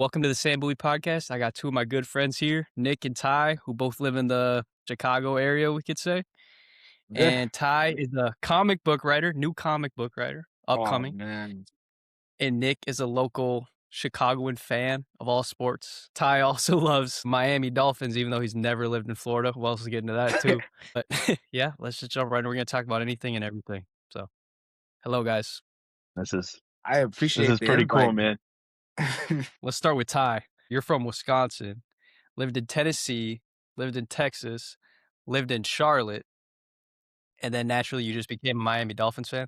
Welcome to the Sam Bowie podcast. I got two of my good friends here, Nick and Ty, who both live in the Chicago area, we could say. Yeah. And Ty is a comic book writer, new comic book writer, Oh upcoming. man. And Nick is a local Chicagoan fan of all sports. Ty also loves Miami Dolphins, even though he's never lived in Florida. We'll also get into that too. But yeah, let's just jump right in. We're going to talk about anything and everything. So, hello, guys. This is I this appreciate is the pretty cool, invite. man. Let's start with Ty. You're from Wisconsin, lived in Tennessee, lived in Texas, lived in Charlotte, and then naturally you just became a Miami Dolphins fan?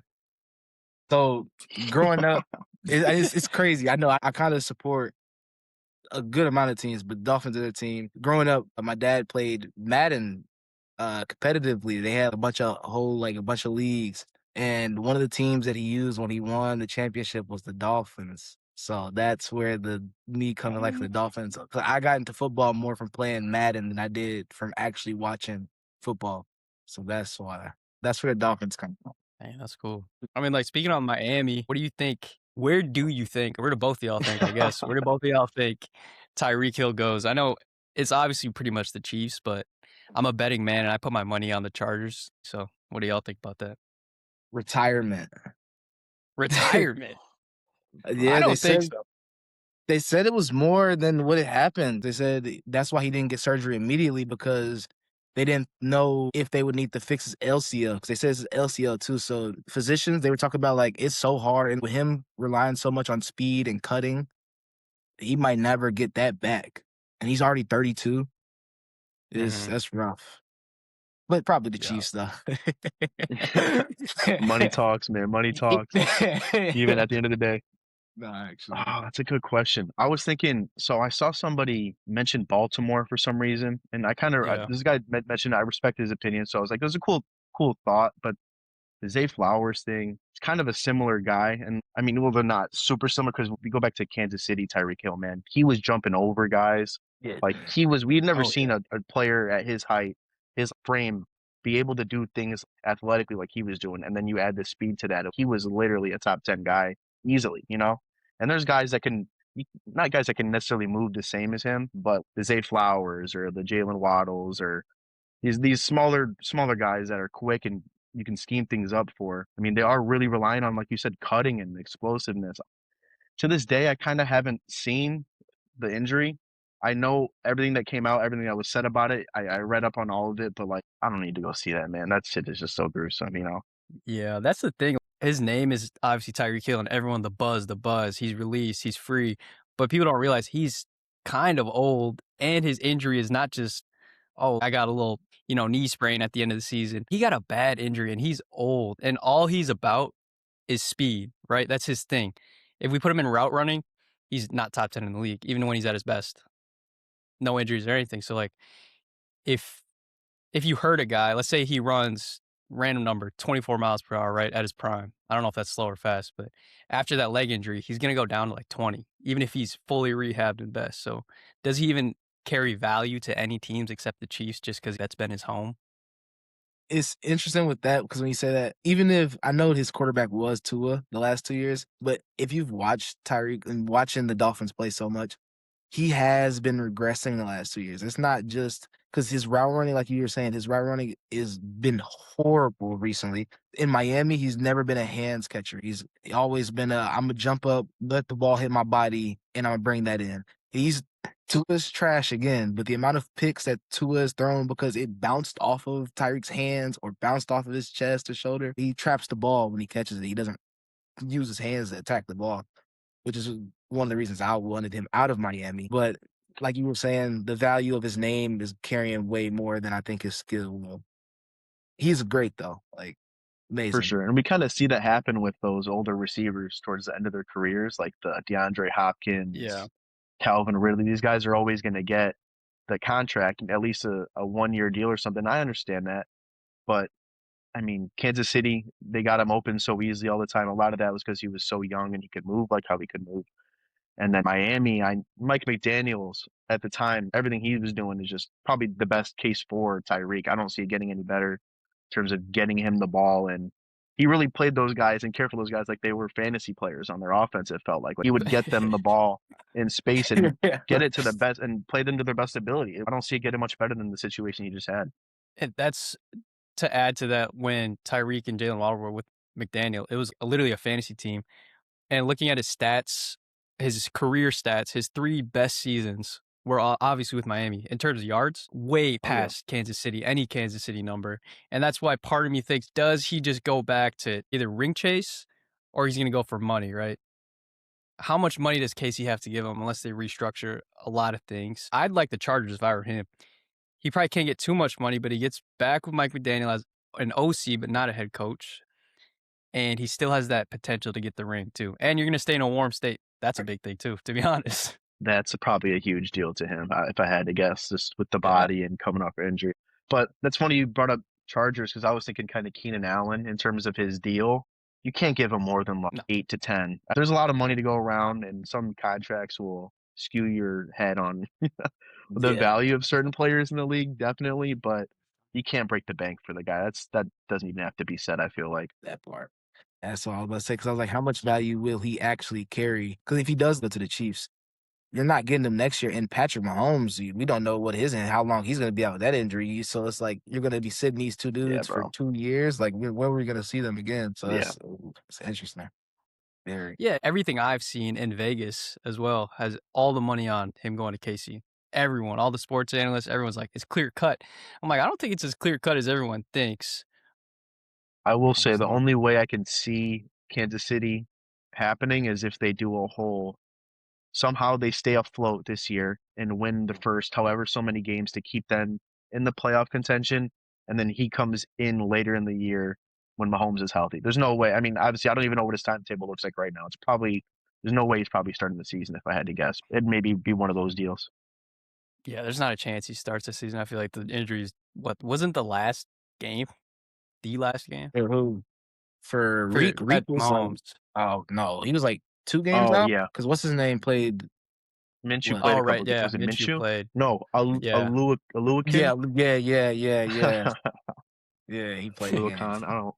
So growing up, it's crazy. I know I kind of support a good amount of teams, but Dolphins are the team. Growing up, my dad played Madden competitively. They had a bunch of leagues, and one of the teams that he used when he won the championship was the Dolphins. So that's where the me coming like for the Dolphins. 'Cause I got into football more from playing Madden than I did from actually watching football. So that's why. That's where the Dolphins come from. Hey, that's cool. I mean, like, speaking of Miami, what do you think where do you think where do both of y'all think, I guess, where do both of y'all think Tyreek Hill goes? I know it's obviously pretty much the Chiefs, but I'm a betting man, and I put my money on the Chargers, so what do y'all think about that? Retirement. Retirement? I Yeah, don't think so. they said it was more than what it happened. They said that's why he didn't get surgery immediately because they didn't know if they would need to fix his LCL because they said it's LCL too. So physicians, they were talking about like it's so hard, and with him relying so much on speed and cutting, he might never get that back. And he's already 32. Is Mhm. That's rough. But probably the Yeah. Chiefs though. Money talks, man. Money talks. Even at the end of the day. No, actually. Oh, that's a good question. I was thinking, so I saw somebody mention Baltimore for some reason, and I kind of Yeah. this guy mentioned I respect his opinion, so I was like, "It was a cool thought." But the Zay Flowers thing, it's kind of a similar guy, and I mean, well, they're not super similar because we go back to Kansas City, Tyreek Hill, man, he was jumping over guys, Yeah. like we'd never Oh seen yeah. a player at his height, his frame, be able to do things athletically like he was doing, and then you add the speed to that, he was literally a top 10 guy easily, you know. And there's guys that can. Not guys that can necessarily move the same as him, but the Zay Flowers or the Jalen Waddles or these smaller guys that are quick and you can scheme things up for. I mean, they are really relying on, like you said, cutting and explosiveness. To this day, I kind of haven't seen the injury. I know everything that came out, everything that was said about it. I read up on all of it, but like, I don't need to go see that, man. That shit is just so gruesome, you know? Yeah, that's the thing. His name is obviously Tyreek Hill, and everyone the buzz. He's released, he's free, but people don't realize he's kind of old, and his injury is not just, oh, I got a little, knee sprain at the end of the season. He got a bad injury, and he's old, and all he's about is speed, right? That's his thing. If we put him in route running, he's not top 10 in the league, even when he's at his best. No injuries or anything. So, like, if if you hurt a guy, let's say he runs random number 24 miles per hour, right, at his prime. I don't know if that's slow or fast, but after that leg injury, he's going to go down to like 20, even if he's fully rehabbed and best. So does he even carry value to any teams except the Chiefs just because that's been his home? It's interesting with that because when you say that, even if I know his quarterback was Tua the last 2 years, but if you've watched Tyreek and watching the Dolphins play so much, he has been regressing the last 2 years. It's not just because his route running, like you were saying, his route running is been horrible recently. In Miami, he's never been a hands catcher. He's always been I'm gonna jump up, let the ball hit my body, and I'm gonna bring that in. He's Tua's trash again, but the amount of picks that Tua has thrown because it bounced off of Tyreek's hands or bounced off of his chest or shoulder, he traps the ball when he catches it. He doesn't use his hands to attack the ball, which is one of the reasons I wanted him out of Miami. But like you were saying, the value of his name is carrying way more than I think his skill will. He's great though, like For amazing. sure. And we kind of see that happen with those older receivers towards the end of their careers, like the DeAndre Yeah. Hopkins, Calvin Ridley. These guys are always going to get the contract, at least a 1 year deal or something. I understand that. But I mean, Kansas City, they got him open so easily all the time. A lot of that was because he was so young and he could move like how he could move. And then Miami, Mike McDaniels at the time, everything he was doing is just probably the best case for Tyreek. I don't see it getting any better in terms of getting him the ball and he really played those guys and cared for those guys like they were fantasy players on their offense. It felt like he would get them the ball in space and Yeah. get it to the best and play them to their best ability. I don't see it getting much better than the situation he just had. And that's to add to that when Tyreek and Jalen Waddle were with McDaniel, it was literally a fantasy team. And looking at his stats, his career stats, his 3 best seasons were obviously with Miami. In terms of yards, way past Kansas City, any Kansas City number. And that's why part of me thinks, does he just go back to either ring chase or he's going to go for money, right? How much money does Casey have to give him unless they restructure a lot of things? I'd like the Chargers if I were him. He probably can't get too much money, but he gets back with Mike McDaniel as an OC, but not a head coach. And he still has that potential to get the ring, too. And you're going to stay in a warm state. That's a big thing, too, to be honest. That's probably a huge deal to him, if I had to guess, just with the Yeah. body and coming off injury. But that's funny you brought up Chargers because I was thinking kind of Keenan Allen in terms of his deal. You can't give him more than like No. 8 to 10. There's a lot of money to go around, and some contracts will skew your head on the Yeah. value of certain players in the league, definitely. But you can't break the bank for the guy. That doesn't even have to be said, I feel like. That part. That's what I was about to say. Because I was like, how much value will he actually carry? Because if he does go to the Chiefs, you're not getting him next year. And Patrick Mahomes, we don't know what his and how long he's going to be out with that injury. So it's like you're going to be sitting these two dudes for bro. 2 years. Like, when are we going to see them again? So Yeah. it's interesting. Very. Yeah, everything I've seen in Vegas as well has all the money on him going to KC. Everyone, all the sports analysts, everyone's like, it's clear cut. I'm like, I don't think it's as clear cut as everyone thinks. I will say the only way I can see Kansas City happening is if they do a whole somehow they stay afloat this year and win the first however so many games to keep them in the playoff contention, and then he comes in later in the year when Mahomes is healthy. There's no way. I mean, obviously, I don't even know what his timetable looks like right now. It's probably there's no way he's probably starting the season if I had to guess. It'd maybe be one of those deals. Yeah, there's not a chance he starts the season. I feel like the injuries, wasn't the last game? The last game? For who? For For Reek was like, Mahomes. oh, no. He was like 2 games Oh out? yeah, Because what's his name played? Minshew What? played Oh, a right, couple. yeah. Was it Minshew Minshew? played. No, Yeah. Aluakin. Yeah. Yeah, he played a game. Aluakin.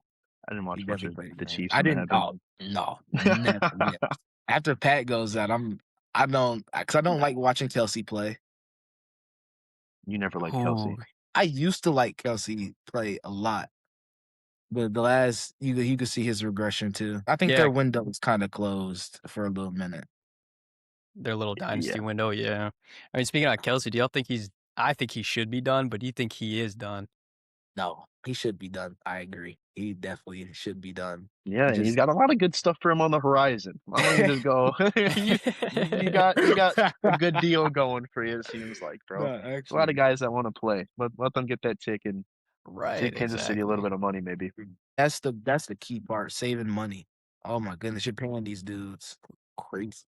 I didn't watch He much definitely of played a the game. Chiefs I when that didn't. happened. Oh, no. Never. Yeah. After Pat goes out, I don't, because I don't like watching Kelsey play. You never liked Ooh, Kelsey. I used to like Kelsey play a lot, but the last you could see his regression too. I think Yeah. their window was kind of closed for a little minute. Their little dynasty Yeah. window, yeah. I mean, speaking of Kelsey, do y'all think I think he should be done, but do you think he is done? No, he should be done. I agree. He definitely should be done. Yeah, and he's got a lot of good stuff for him on the horizon. Why don't you just go? you got a good deal going for you. It seems like, bro. No, A lot actually, of guys that want to play. Let them get that tick and Right, save Kansas City a little exactly. bit of money, maybe. that's the key part, saving money. Oh my goodness, you're paying these dudes crazy.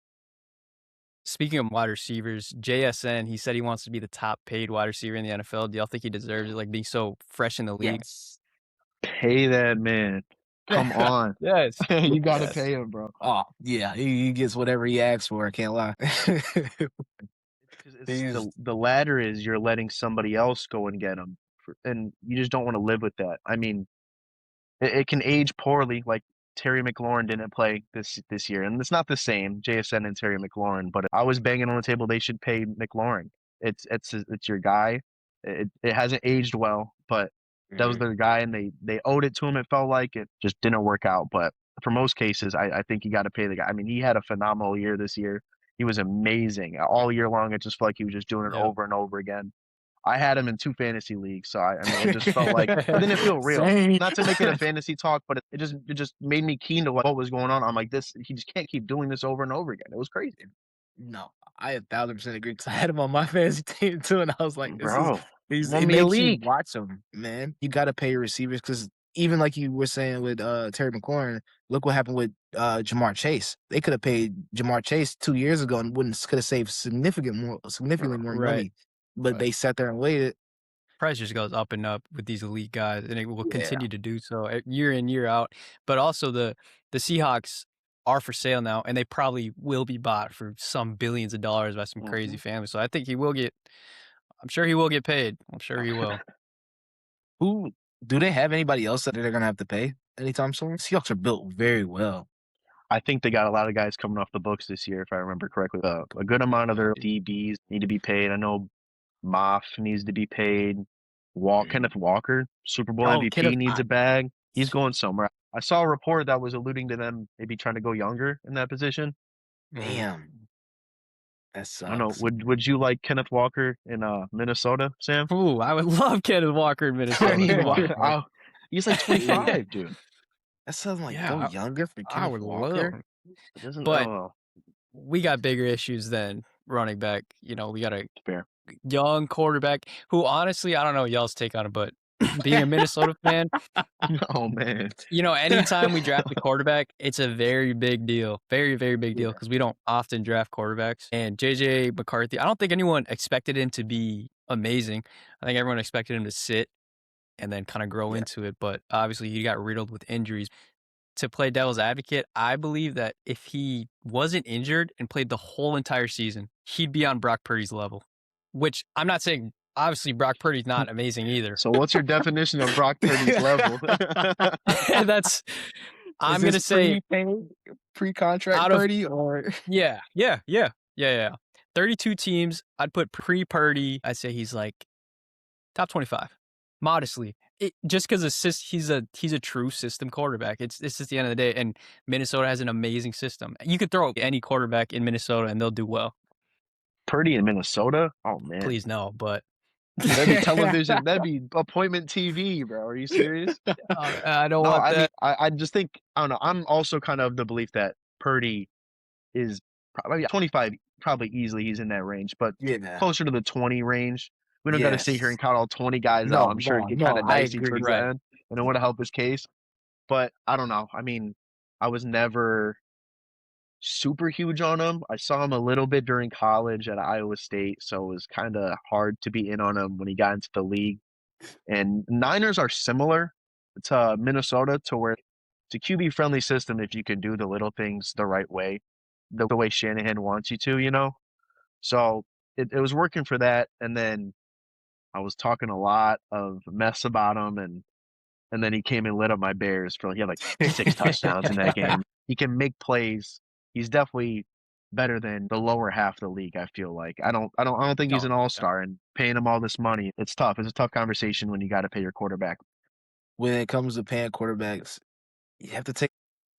Speaking of wide receivers, JSN, he said he wants to be the top paid wide receiver in the NFL. Do y'all think he deserves it, like being so fresh in the league? Yes. Pay that man. Come on. Yes. You got to Yes. pay him, bro. Oh yeah, he gets whatever he asks for. I can't lie. Because the ladder is you're letting somebody else go and get him, and you just don't want to live with that. I mean, it can age poorly. Like Terry McLaurin didn't play this year, and it's not the same JSN and Terry McLaurin. But I was banging on the table they should pay McLaurin. It's your guy. It hasn't aged well, but that was their guy, and they owed it to him. It felt like it just didn't work out. But for most cases, I think you got to pay the guy. I mean, he had a phenomenal year this year. He was amazing all year long. It just felt like he was just doing it Yep. over and over again. I had him in 2 fantasy leagues, so I mean, it just felt like it didn't feel real. Same. Not to make it a fantasy talk, but it just made me keen to what was going on. I'm like, he just can't keep doing this over and over again. It was crazy, No, I 1,000% agree because I had him on my fantasy team too, and I was like, bro. Won it me a makes you league. watch him, man. You got to pay your receivers because even like you were saying with Terry McLaurin, look what happened with Jamar Chase. They could have paid Jamar Chase 2 years ago and could have saved significantly more Right. money, but Right. they sat there and waited. Price just goes up and up with these elite guys, and it will Yeah. continue to do so year in, year out. But also the Seahawks are for sale now, and they probably will be bought for some billions of dollars by some crazy families. So I think he will get. I'm sure he will get paid. I'm sure he will. Who do they have anybody else that they're gonna have to pay? anytime soon. Seahawks are built very well. I think they got a lot of guys coming off the books this year, if I remember correctly. A good amount of their DBs need to be paid. I know Moff needs to be paid. Kenneth Walker, Super Bowl Oh, MVP, needs a bag. He's going somewhere. I saw a report that was alluding to them maybe trying to go younger in that position. damn, that I don't know. sucks. Would you like Kenneth Walker in Minnesota, Sam? Ooh, I would love Kenneth Walker in I Minnesota. mean, Come on, bro. he's like 25, dude. That sounds like Yeah, go younger for I Kenneth would Walker. love. It doesn't. But Oh, we got bigger issues than running back. You know, we got a fair. young quarterback who, honestly, I don't know y'all's take on it, but being a Minnesota fan, Oh man. you know, anytime we draft a quarterback, it's a very big deal. Very, very big deal because we don't often draft quarterbacks. And JJ McCarthy, I don't think anyone expected him to be amazing. I think everyone expected him to sit and then kind of grow into it. But obviously, he got riddled with injuries. To play devil's advocate, I believe that if he wasn't injured and played the whole entire season, he'd be on Brock Purdy's level, which I'm not saying, obviously, Brock Purdy's not amazing either. So what's your definition of Brock Purdy's level? That's, I'm going to say, pre-contract Purdy or yeah. 32 teams, I'd put pre-Purdy, I'd say he's like top 25, modestly. Just because he's a true system quarterback. It's just the end of the day, and Minnesota has an amazing system. You could throw any quarterback in Minnesota, and they'll do well. Purdy in Minnesota? Oh man, Please no, but that'd be television. That'd be appointment TV, bro. Are you serious? I don't No, want I that. mean, I just think I don't know. I'm also kind of the belief that Purdy is probably 25, probably easily he's in that range, but closer to the 20 range. We don't got to sit here and count all 20 guys out. I'm sure it get kind of dicey towards the end, and it would help his case. But I don't know. I mean, I was never super huge on him. I saw him a little bit during college at Iowa State, so it was kind of hard to be in on him when he got into the league. And Niners are similar to Minnesota, to where it's a QB friendly system if you can do the little things the right way, the way Shanahan wants you to, you know? So it was working for that. And then I was talking a lot of mess about him, and then he came and lit up my Bears he had like 6 touchdowns in that game. He can make plays. He's definitely better than the lower half of the league, I feel like. I don't think he's an all-star, and paying him all this money, it's tough. It's a tough conversation when you got to pay your quarterback. When it comes to paying quarterbacks, you have to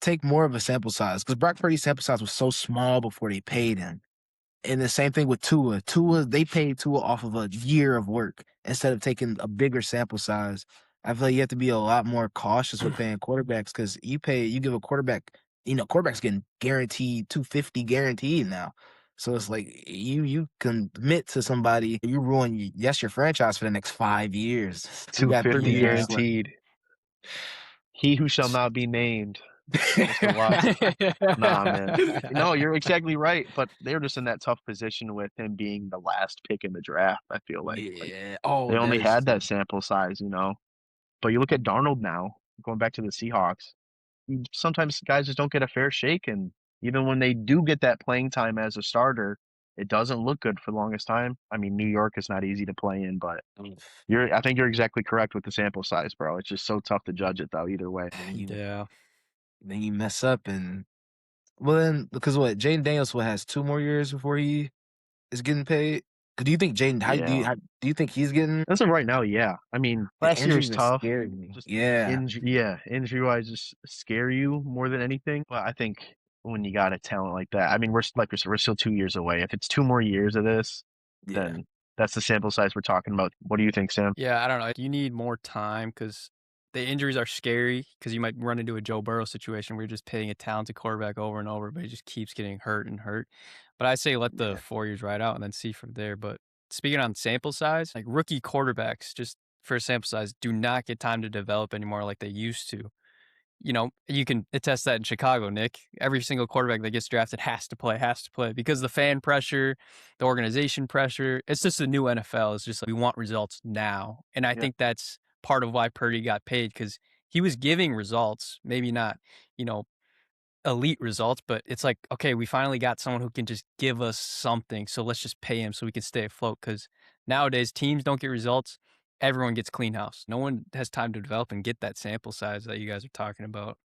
take more of a sample size because Brock Purdy's sample size was so small before they paid him. And the same thing with Tua. They paid Tua off of a year of work instead of taking a bigger sample size. I feel like you have to be a lot more cautious with paying quarterbacks because you give a quarterback, quarterback's getting guaranteed 250 guaranteed now. So it's like you commit to somebody, you ruin your franchise for the next 5 years. 250 guaranteed. He who shall not be named. Nah, man. No, you're exactly right. But they're just in that tough position with him being the last pick in the draft, I feel like. Yeah. They only had that sample size, you know. But you look at Darnold now, going back to the Seahawks. Sometimes guys just don't get a fair shake, and even when they do get that playing time as a starter, it doesn't look good for the longest time. I mean, New York is not easy to play in, but I think you're exactly correct with the sample size, bro. It's just so tough to judge it though, either way. Yeah. Then you mess up because Jaden Daniels has 2 more years before he is getting paid. Do you think Jaden? Do you think he's getting? As of right now, yeah. I mean, last year's tough. Injury wise, just scare you more than anything. But I think when you got a talent like that, I mean, we're still 2 years away. If it's 2 more years of this, then that's the sample size we're talking about. What do you think, Sam? Yeah, I don't know. You need more time because the injuries are scary because you might run into a Joe Burrow situation where you're just pitting a talented quarterback over and over, but he just keeps getting hurt and hurt. But I say let the 4 years ride out and then see from there. But speaking on sample size, like rookie quarterbacks, just for sample size, do not get time to develop anymore like they used to. You know, you can attest that in Chicago, Nick. Every single quarterback that gets drafted has to play because the fan pressure, the organization pressure, it's just the new NFL. It's just like, we want results now. And I think that's part of why Purdy got paid because he was giving results, maybe not, elite results, but it's like, okay, we finally got someone who can just give us something. So let's just pay him so we can stay afloat because nowadays teams don't get results. everyone gets clean house. No one has time to develop and get that sample size that you guys are talking about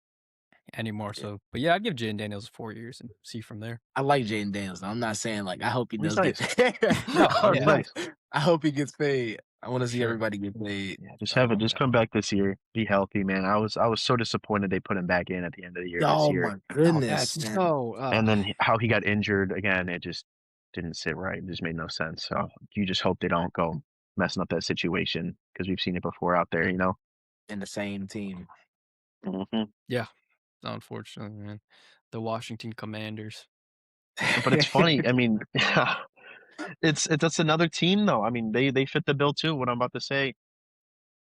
anymore. So, but yeah, I'd give Jaden Daniels 4 years and see from there. I like Jaden Daniels. I'm not saying like I hope he He's does get nice. paid. No, He's yeah, nice. I hope he gets paid. I want to for see sure. everybody get paid. Yeah, just So, have it. Just come back this year. Be healthy, man. I was so disappointed they put him back in at the end of the year this oh year, my Yeah, goodness, it's man. so, and then how he got injured again. It just didn't sit right. It just made no sense. So you just hope they don't go messing up that situation because we've seen it before out there. In the same team. Hmm. yeah, unfortunately, man. The Washington Commanders. But it's funny. I mean, it's that's another team though. I mean, they fit the bill too. What I'm about to say.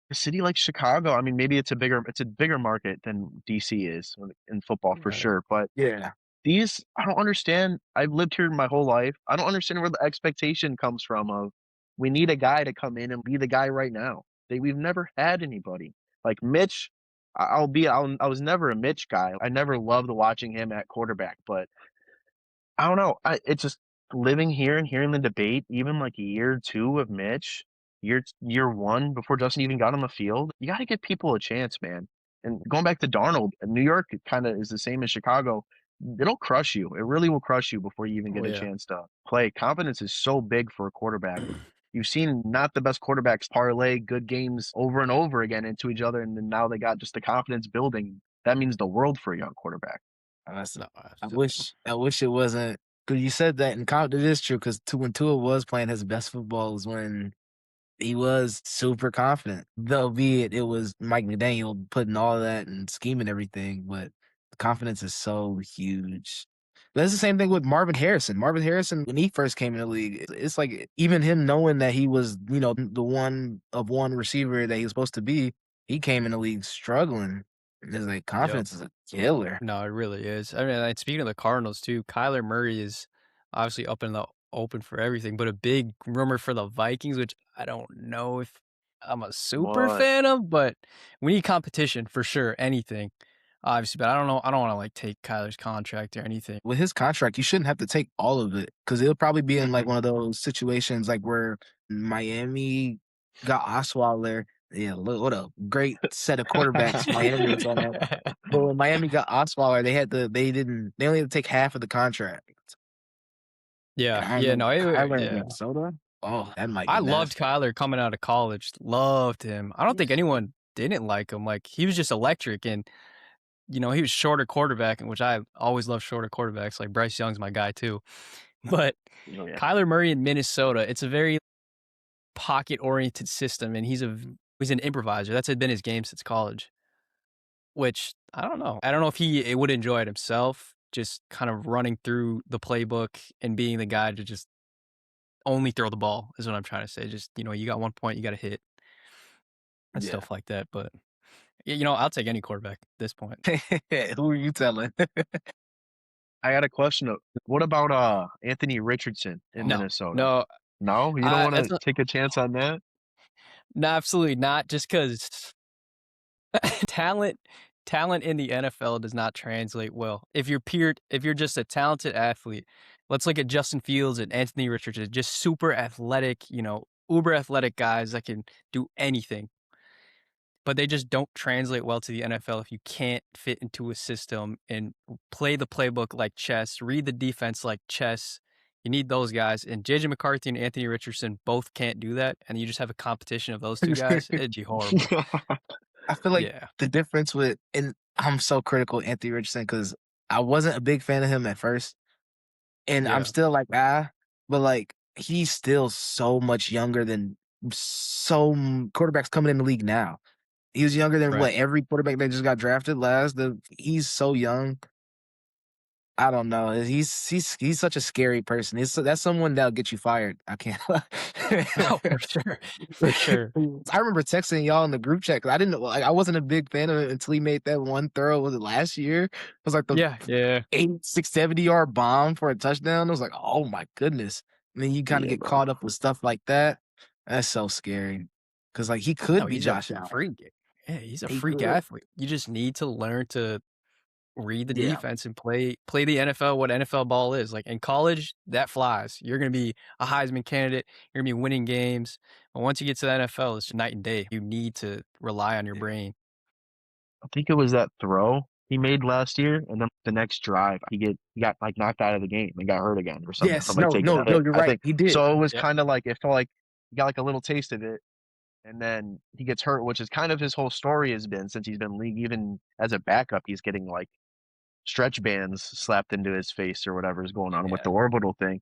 A city like Chicago, I mean, maybe it's a bigger market than DC is in football for Right. sure. But Yeah. I don't understand. I've lived here my whole life. I don't understand where the expectation comes from of we need a guy to come in and be the guy right now. We've never had anybody like Mitch. I was never a Mitch guy. I never loved watching him at quarterback, but I don't know. It's just living here and hearing the debate, even like year two of Mitch, year one before Justin even got on the field. You got to give people a chance, man. And going back to Darnold, New York kind of is the same as Chicago. It'll crush you. It really will crush you before you even Oh get a yeah. chance to play. Confidence is so big for a quarterback. You've seen not the best quarterbacks parlay good games over and over again into each other, and then now they got just the confidence building. That means the world for a young quarterback. No, I absolutely. wish it wasn't because you said that in college. It is true because when Tua was playing his best football was when he was super confident. Though be it was Mike McDaniel putting all of that and scheming everything, but the confidence is so huge. But it's the same thing with Marvin Harrison. Marvin Harrison, when he first came in the league, it's like even him knowing that he was, the one of one receiver that he was supposed to be, he came in the league struggling. It's like Yep. confidence is a killer. No, it really is. I mean, and speaking of the Cardinals too, Kyler Murray is obviously up in the open for everything, but a big rumor for the Vikings, which I don't know if I'm a super What? fan of, but we need competition for sure. Anything, obviously, but I don't know. I don't want to like take Kyler's contract or anything. With his contract, you shouldn't have to take all of it because it'll probably be in like Mm-mm. one of those situations like where Miami got Osweiler. Yeah, look, what a great set of quarterbacks Miami was on. But when Miami got Osweiler, they only had to take half of the contract. And Yeah, I don't yeah, know, no, Kyler in yeah. Minnesota? Oh, that might I be loved nasty. Kyler coming out of college. Loved him. I don't think anyone didn't like him. Like he was just electric, and he was shorter quarterback, and which I always love shorter quarterbacks. Like Bryce Young's my guy too. But Oh yeah. Kyler Murray in Minnesota, it's a very pocket-oriented system, and he's an improviser. That's been his game since college, which I don't know. I don't know if he would enjoy it himself, just kind of running through the playbook and being the guy to just only throw the ball is what I'm trying to say. Just, you got 1 point, you gotta hit and Yeah. stuff like that, but, I'll take any quarterback at this point. Who are you telling? I got a question. What about Anthony Richardson in No, Minnesota? no, No, you don't want that's to not take a chance on that? no, absolutely not, just because talent talent in the NFL does not translate well. If you're just a talented athlete, let's look at Justin Fields and Anthony Richardson, just super athletic, uber athletic guys that can do anything, but they just don't translate well to the NFL if you can't fit into a system and play the playbook like chess, read the defense like chess. You need those guys, and JJ McCarthy and Anthony Richardson both can't do that, and you just have a competition of those 2 guys, it'd be horrible. I feel like Yeah, the difference with and I'm so critical of Anthony Richardson because I wasn't a big fan of him at first, and I'm yeah, still like, but, like, he's still so much younger than quarterbacks coming in the league now. He was younger than right. what, every quarterback that just got drafted he's so young. I don't know. He's such a scary person. That's someone that'll get you fired. I can't. No, for sure, for sure. I remember texting y'all in the group chat 'cause I didn't like I wasn't a big fan of it until he made that one throw. Was it last year? It was like the Yeah, yeah. 670-yard bomb for a touchdown. I was like, oh my goodness. And then you kind of Yeah, get bro. caught up with stuff like that. That's so scary. Cause like he No, could be he's a Josh Allen. freak. Yeah, he's a He freak could. athlete. You just need to learn to read the Yeah. defense and play the NFL what NFL ball is. Like in college, that flies. You're gonna be a Heisman candidate. You're gonna be winning games. But once you get to the NFL, it's night and day. You need to rely on your brain. I think it was that throw he made last year, and then the next drive he got like knocked out of the game and got hurt again or something Yes. from like No. taking No. a No. hit. You're I right. think He did. so. It was Yep. kind of like it felt like he got like a little taste of it, and then he gets hurt, which is kind of his whole story has been since he's been in the league. Even as a backup, he's getting like stretch bands slapped into his face or whatever is going on with Yeah. the orbital thing.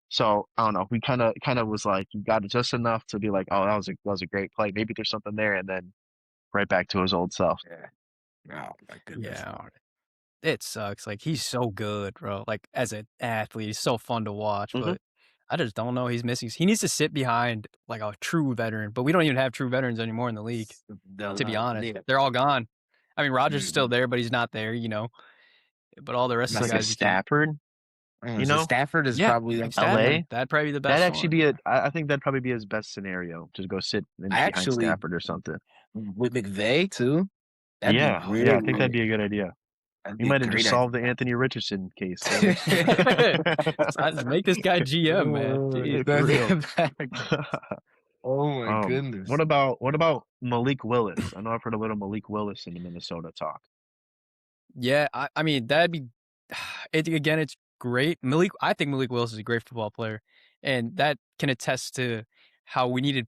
So I don't know. We kind of was like he got it just enough to be like, oh, that was a great play. Maybe there's something there, and then right back to his old self. Yeah. Oh my goodness. Yeah. It sucks. Like he's so good, bro. Like as an athlete, he's so fun to watch, Hmm. but I just don't know. He's missing. He needs to sit behind like a true veteran, but we don't even have true veterans anymore in the league. To be honest, Yeah. they're all gone. I mean, Rogers is still Mhm. there, but he's not there. But all the rest It's of the like a guys became. Stafford, you So know, Stafford is Yeah, probably like LA. Stafford. That'd probably be the That'd best actually one. be I think that'd probably be his best scenario. Just go sit behind actually Stafford or something. with McVay too. That'd be Yeah, yeah, I think that'd really. be a good idea. That'd You be a might have just great solved the idea. Anthony Richardson case, Taylor. Just make this guy GM, man. Jeez. For real. Oh my What goodness. about Malik Willis? I know I've heard a little Malik Willis in the Minnesota talk. Yeah, I mean that'd be. It's great. I think Malik Willis is a great football player, and that can attest to how we needed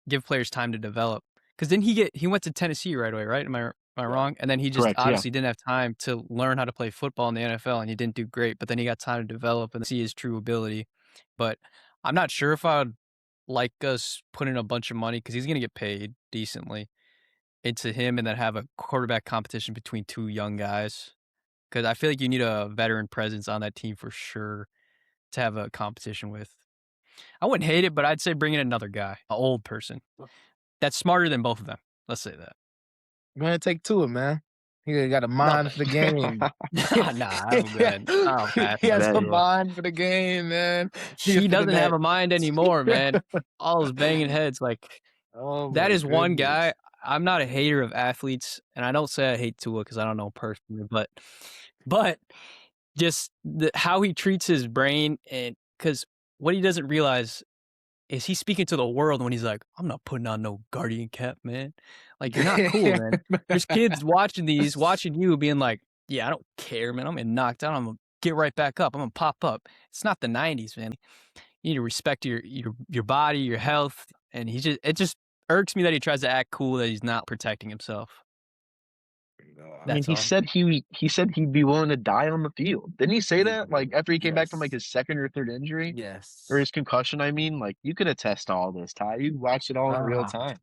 give players time to develop. Because then he went to Tennessee right away, right? Am I wrong? And then he just Correct, yeah. obviously didn't have time to learn how to play football in the NFL, and he didn't do great. But then he got time to develop and see his true ability. But I'm not sure if I'd like us putting a bunch of money because he's gonna get paid decently into him, and then have a quarterback competition between two young guys. Because I feel like you need a veteran presence on that team for sure to have a competition with. I wouldn't hate it, but I'd say bring in another guy, an old person that's smarter than both of them. Let's say that. I'm gonna take Tua, man. He got a No, mind for the game. nah, I'm good. I'll pass He on has Bet, a that. yeah. mind for the game, man. He He fit in doesn't have that. a mind anymore, man. All his banging heads, like Oh that my is one goodness. guy. I'm not a hater of athletes, and I don't say I hate Tua because I don't know personally, but just how he treats his brain, and because what he doesn't realize is he's speaking to the world when he's like, I'm not putting on no guardian cap, man. Like, you're not cool, man. There's kids watching you being like, yeah, I don't care, man. I'm getting knocked out. I'm going to get right back up. I'm going to pop up. It's not the 90s, man. You need to respect your body, your health. And it just irks me that he tries to act cool, that he's not protecting himself. I mean, That's all. he said he'd be willing to die on the field. Didn't he say that? Like after he came back from like Yes. his second or third injury Yes. or his concussion. I mean, like you could attest to all this, Ty. You watched it all in real Ah, time.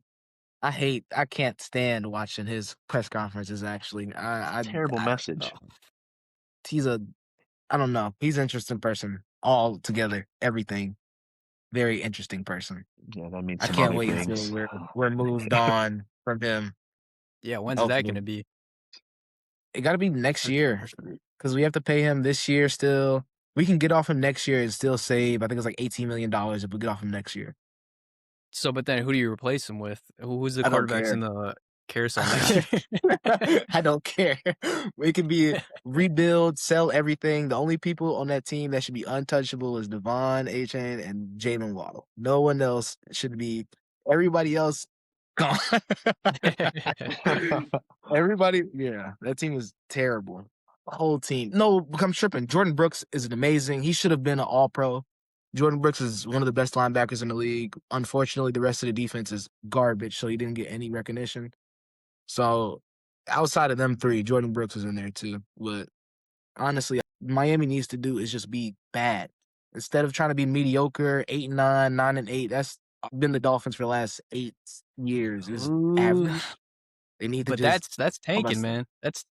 I can't stand watching his press conferences. Actually, Terrible message. he's I don't know. He's an interesting person altogether. Everything. Very interesting person. Yeah, that means I some can't other wait until things. we're moved on from him. Yeah, when's that Hopefully. going to be? It got to be next year because we have to pay him this year still. We can get off him next year and still save. I think it's like $18 million if we get off him next year. So, but then who do you replace him with? Who's the I don't quarterbacks care. in the carousel next year? I don't care. We can be rebuild, sell everything. The only people on that team that should be untouchable is Devon, A-Chain, and Jalen Waddle. No one else should be. Everybody else gone. Everybody, yeah, that team is terrible. The whole team. No, I'm tripping. Jordan Brooks is amazing. He should have been an All-Pro. Jordan Brooks is one of the best linebackers in the league. Unfortunately, the rest of the defense is garbage, so he didn't get any recognition. So outside of them three, Jordan Brooks is in there too. But honestly, Miami needs to do is just be bad. Instead of trying to be mediocre, 8-9, 9-8. That's been the Dolphins for the last 8 years. It's average. They need to But just that's tanking, us. man. That's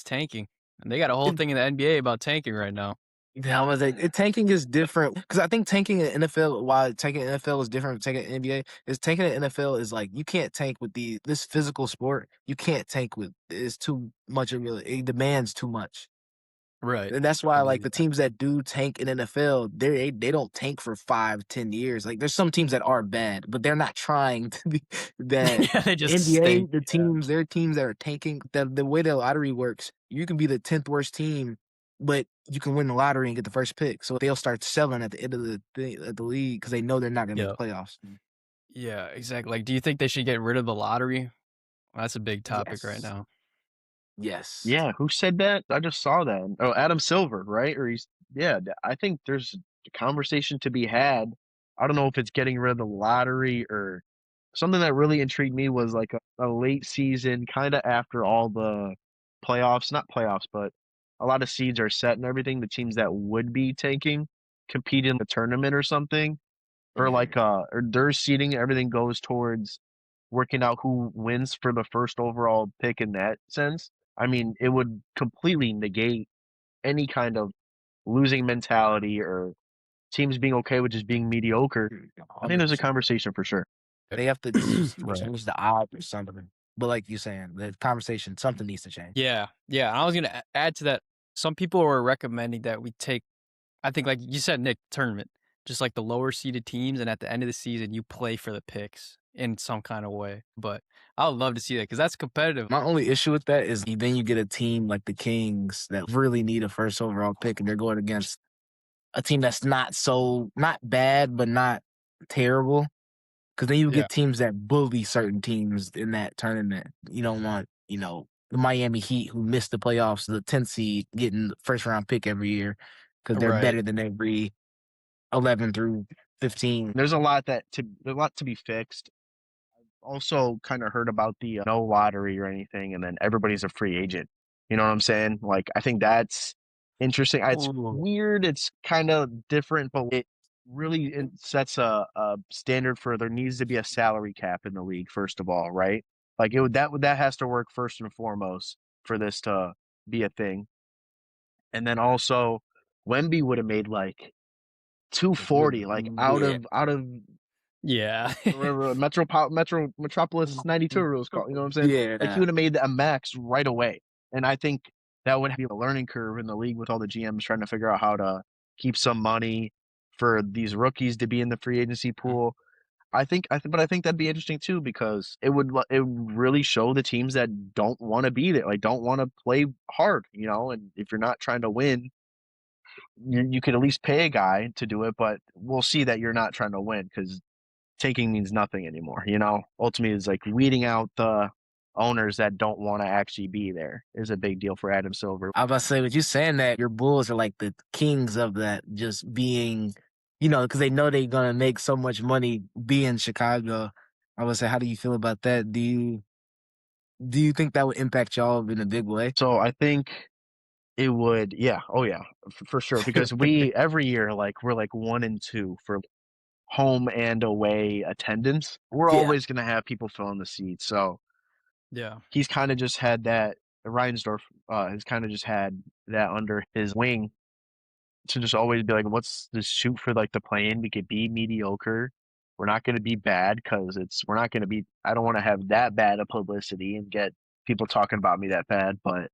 tanking. And they got a whole thing in the NBA about tanking right now. How was it? Tanking is different because I think tanking in NFL, while tanking in NFL is different from tanking in NBA, is tanking in NFL is like you can't tank with this physical sport. You can't tank with it's too much of it demands too much. Right. And that's I why, like, believe the that. teams that do tank in NFL, they don't tank for 5, 10 years. Like, there's some teams that are bad, but they're not trying to be that. Yeah, they just NBA, stink. the Yeah. teams, there are teams that are tanking. The way the lottery works, you can be the 10th worst team, but you can win the lottery and get the first pick. So they'll start selling at the end of the league because they know they're not gonna make Yeah. the playoffs. Yeah, exactly. Like, do you think they should get rid of the lottery? Well, that's a big topic right Yes. now. Yes. Yeah, who said that? I just saw that. Oh, Adam Silver, right? Or he's yeah. I think there's a conversation to be had. I don't know if it's getting rid of the lottery or something that really intrigued me was like a late season, kind of after all the playoffs, not playoffs, but a lot of seeds are set and everything. The teams that would be tanking compete in the tournament or something, or Mhm. or their seeding, everything goes towards working out who wins for the first overall pick in that sense. I mean, it would completely negate any kind of losing mentality or teams being okay with just being mediocre. I think there's a 100%. conversation for sure. They have to just Right. change the odds or something. But like you're saying, the conversation, something needs to change. Yeah, yeah, and I was gonna add to that, some people were recommending that we take, I think, like you said, Nick, tournament, just like the lower seeded teams, and at the end of the season, you play for the picks in some kind of way, but I would love to see that because that's competitive. My only issue with that is then you get a team like the Kings that really need a first overall pick, and they're going against a team that's not bad, but not terrible. Because then you Yeah, get teams that bully certain teams in that tournament. You don't want, the Miami Heat who missed the playoffs, the 10th seed, getting the first round pick every year because they're right. better than every 11 through 15. There's a lot to be fixed. Also kind of heard about the no lottery or anything, and then everybody's a free agent. You know what I'm saying? Like, I think that's interesting. It's Ooh. weird. It's kind of different, but it sets a standard for there needs to be a salary cap in the league, first of all, right? Like that has to work first and foremost for this to be a thing. And then also, Wemby would have made like 240, like Yeah. out of Yeah. Metropolis 92 rules called. You know what I'm saying? Like he Yeah. would have made a max right away, and I think that would be a learning curve in the league with all the GMs trying to figure out how to keep some money for these rookies to be in the free agency pool. But I think that'd be interesting too because it would really show the teams that don't want to be there, like don't want to play hard, you know. And if you're not trying to win, you could at least pay a guy to do it, but we'll see that you're not trying to win because taking means nothing anymore. You know, ultimately, it's like weeding out the owners that don't want to actually be there is a big deal for Adam Silver. I was about to say, with you saying that, your Bulls are like the kings of that, just being, because they know they're going to make so much money being Chicago. I would say, how do you feel about that? Do you think that would impact y'all in a big way? So I think it would, yeah, oh yeah, for sure. Because we every year we're like 1 and 2 for home and away attendance. We're Yeah, always gonna have people filling the seats. So Yeah. he's kind of just had that. Reinsdorf has kind of just had that under his wing to just always be like, what's the shoot for like the play-in? We could be mediocre. We're not going to be bad because we're not going to be. I don't want to have that bad of publicity and get people talking about me that bad. But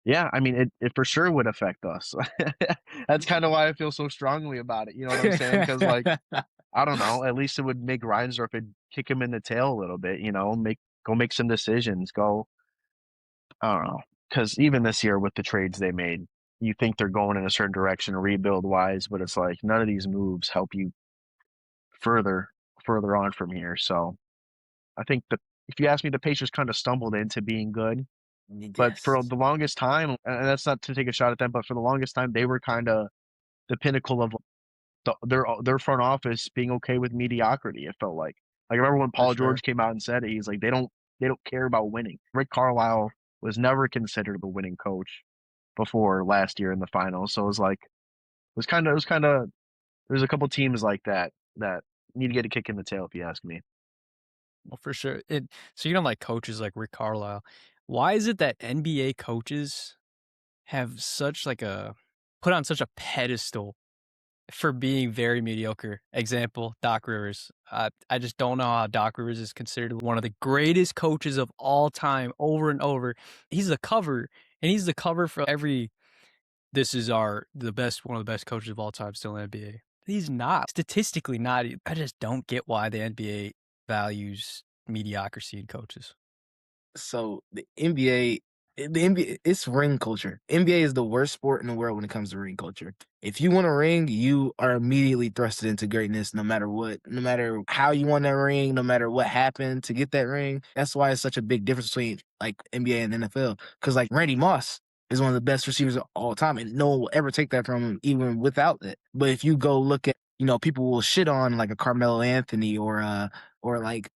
yeah, I mean, it for sure would affect us. That's kind of why I feel so strongly about it. You know what I'm saying? Because like I don't know, at least it would make Reinsdorf and kick him in the tail a little bit. You know, make some decisions. Go I don't know. Because even this year with the trades they made, you think they're going in a certain direction rebuild wise, but it's like none of these moves help you further further on from here. So I think if you ask me, the Pacers kind of stumbled into being good, but for yes, the longest time, and that's not to take a shot at them, but for the longest time they were kind of the pinnacle of their front office being okay with mediocrity. It felt like I remember when for Paul sure. George came out and said it, he's like they don't care about winning. Rick Carlisle was never considered the winning coach before last year in the finals. So it was kind of there's a couple teams like that need to get a kick in the tail if you ask me. Well, for sure. So you don't like coaches like Rick Carlisle. Why is it that NBA coaches have such like a put on such a pedestal for being very mediocre? Example, Doc Rivers. I just don't know how Doc Rivers is considered one of the greatest coaches of all time over and over. He's the cover, and he's the cover for every this is one of the best coaches of all time still in the NBA. He's not. Statistically not. I just don't get why the NBA values mediocrity in coaches. So the NBA, it's ring culture. NBA is the worst sport in the world when it comes to ring culture. If you want a ring, you are immediately thrusted into greatness no matter what, no matter how you won that ring, no matter what happened to get that ring. That's why it's such a big difference between like NBA and NFL. Because like Randy Moss is one of the best receivers of all time, and no one will ever take that from him, even without it. But if you go look at, people will shit on like a Carmelo Anthony or like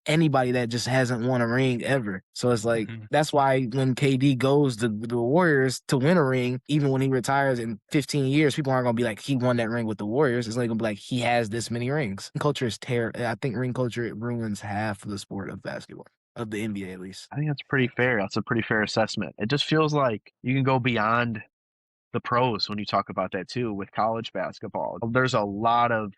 anybody that just hasn't won a ring ever. So it's like Mhm. that's why when KD goes to the Warriors to win a ring, even when he retires in 15 years, people aren't gonna be like he won that ring with the Warriors. It's like gonna be like he has this many rings. Culture is terrible. I think ring culture it ruins half of the sport of basketball, of the NBA at least. I think that's pretty fair. That's a pretty fair assessment. It just feels like you can go beyond the pros when you talk about that too with college basketball. There's a lot of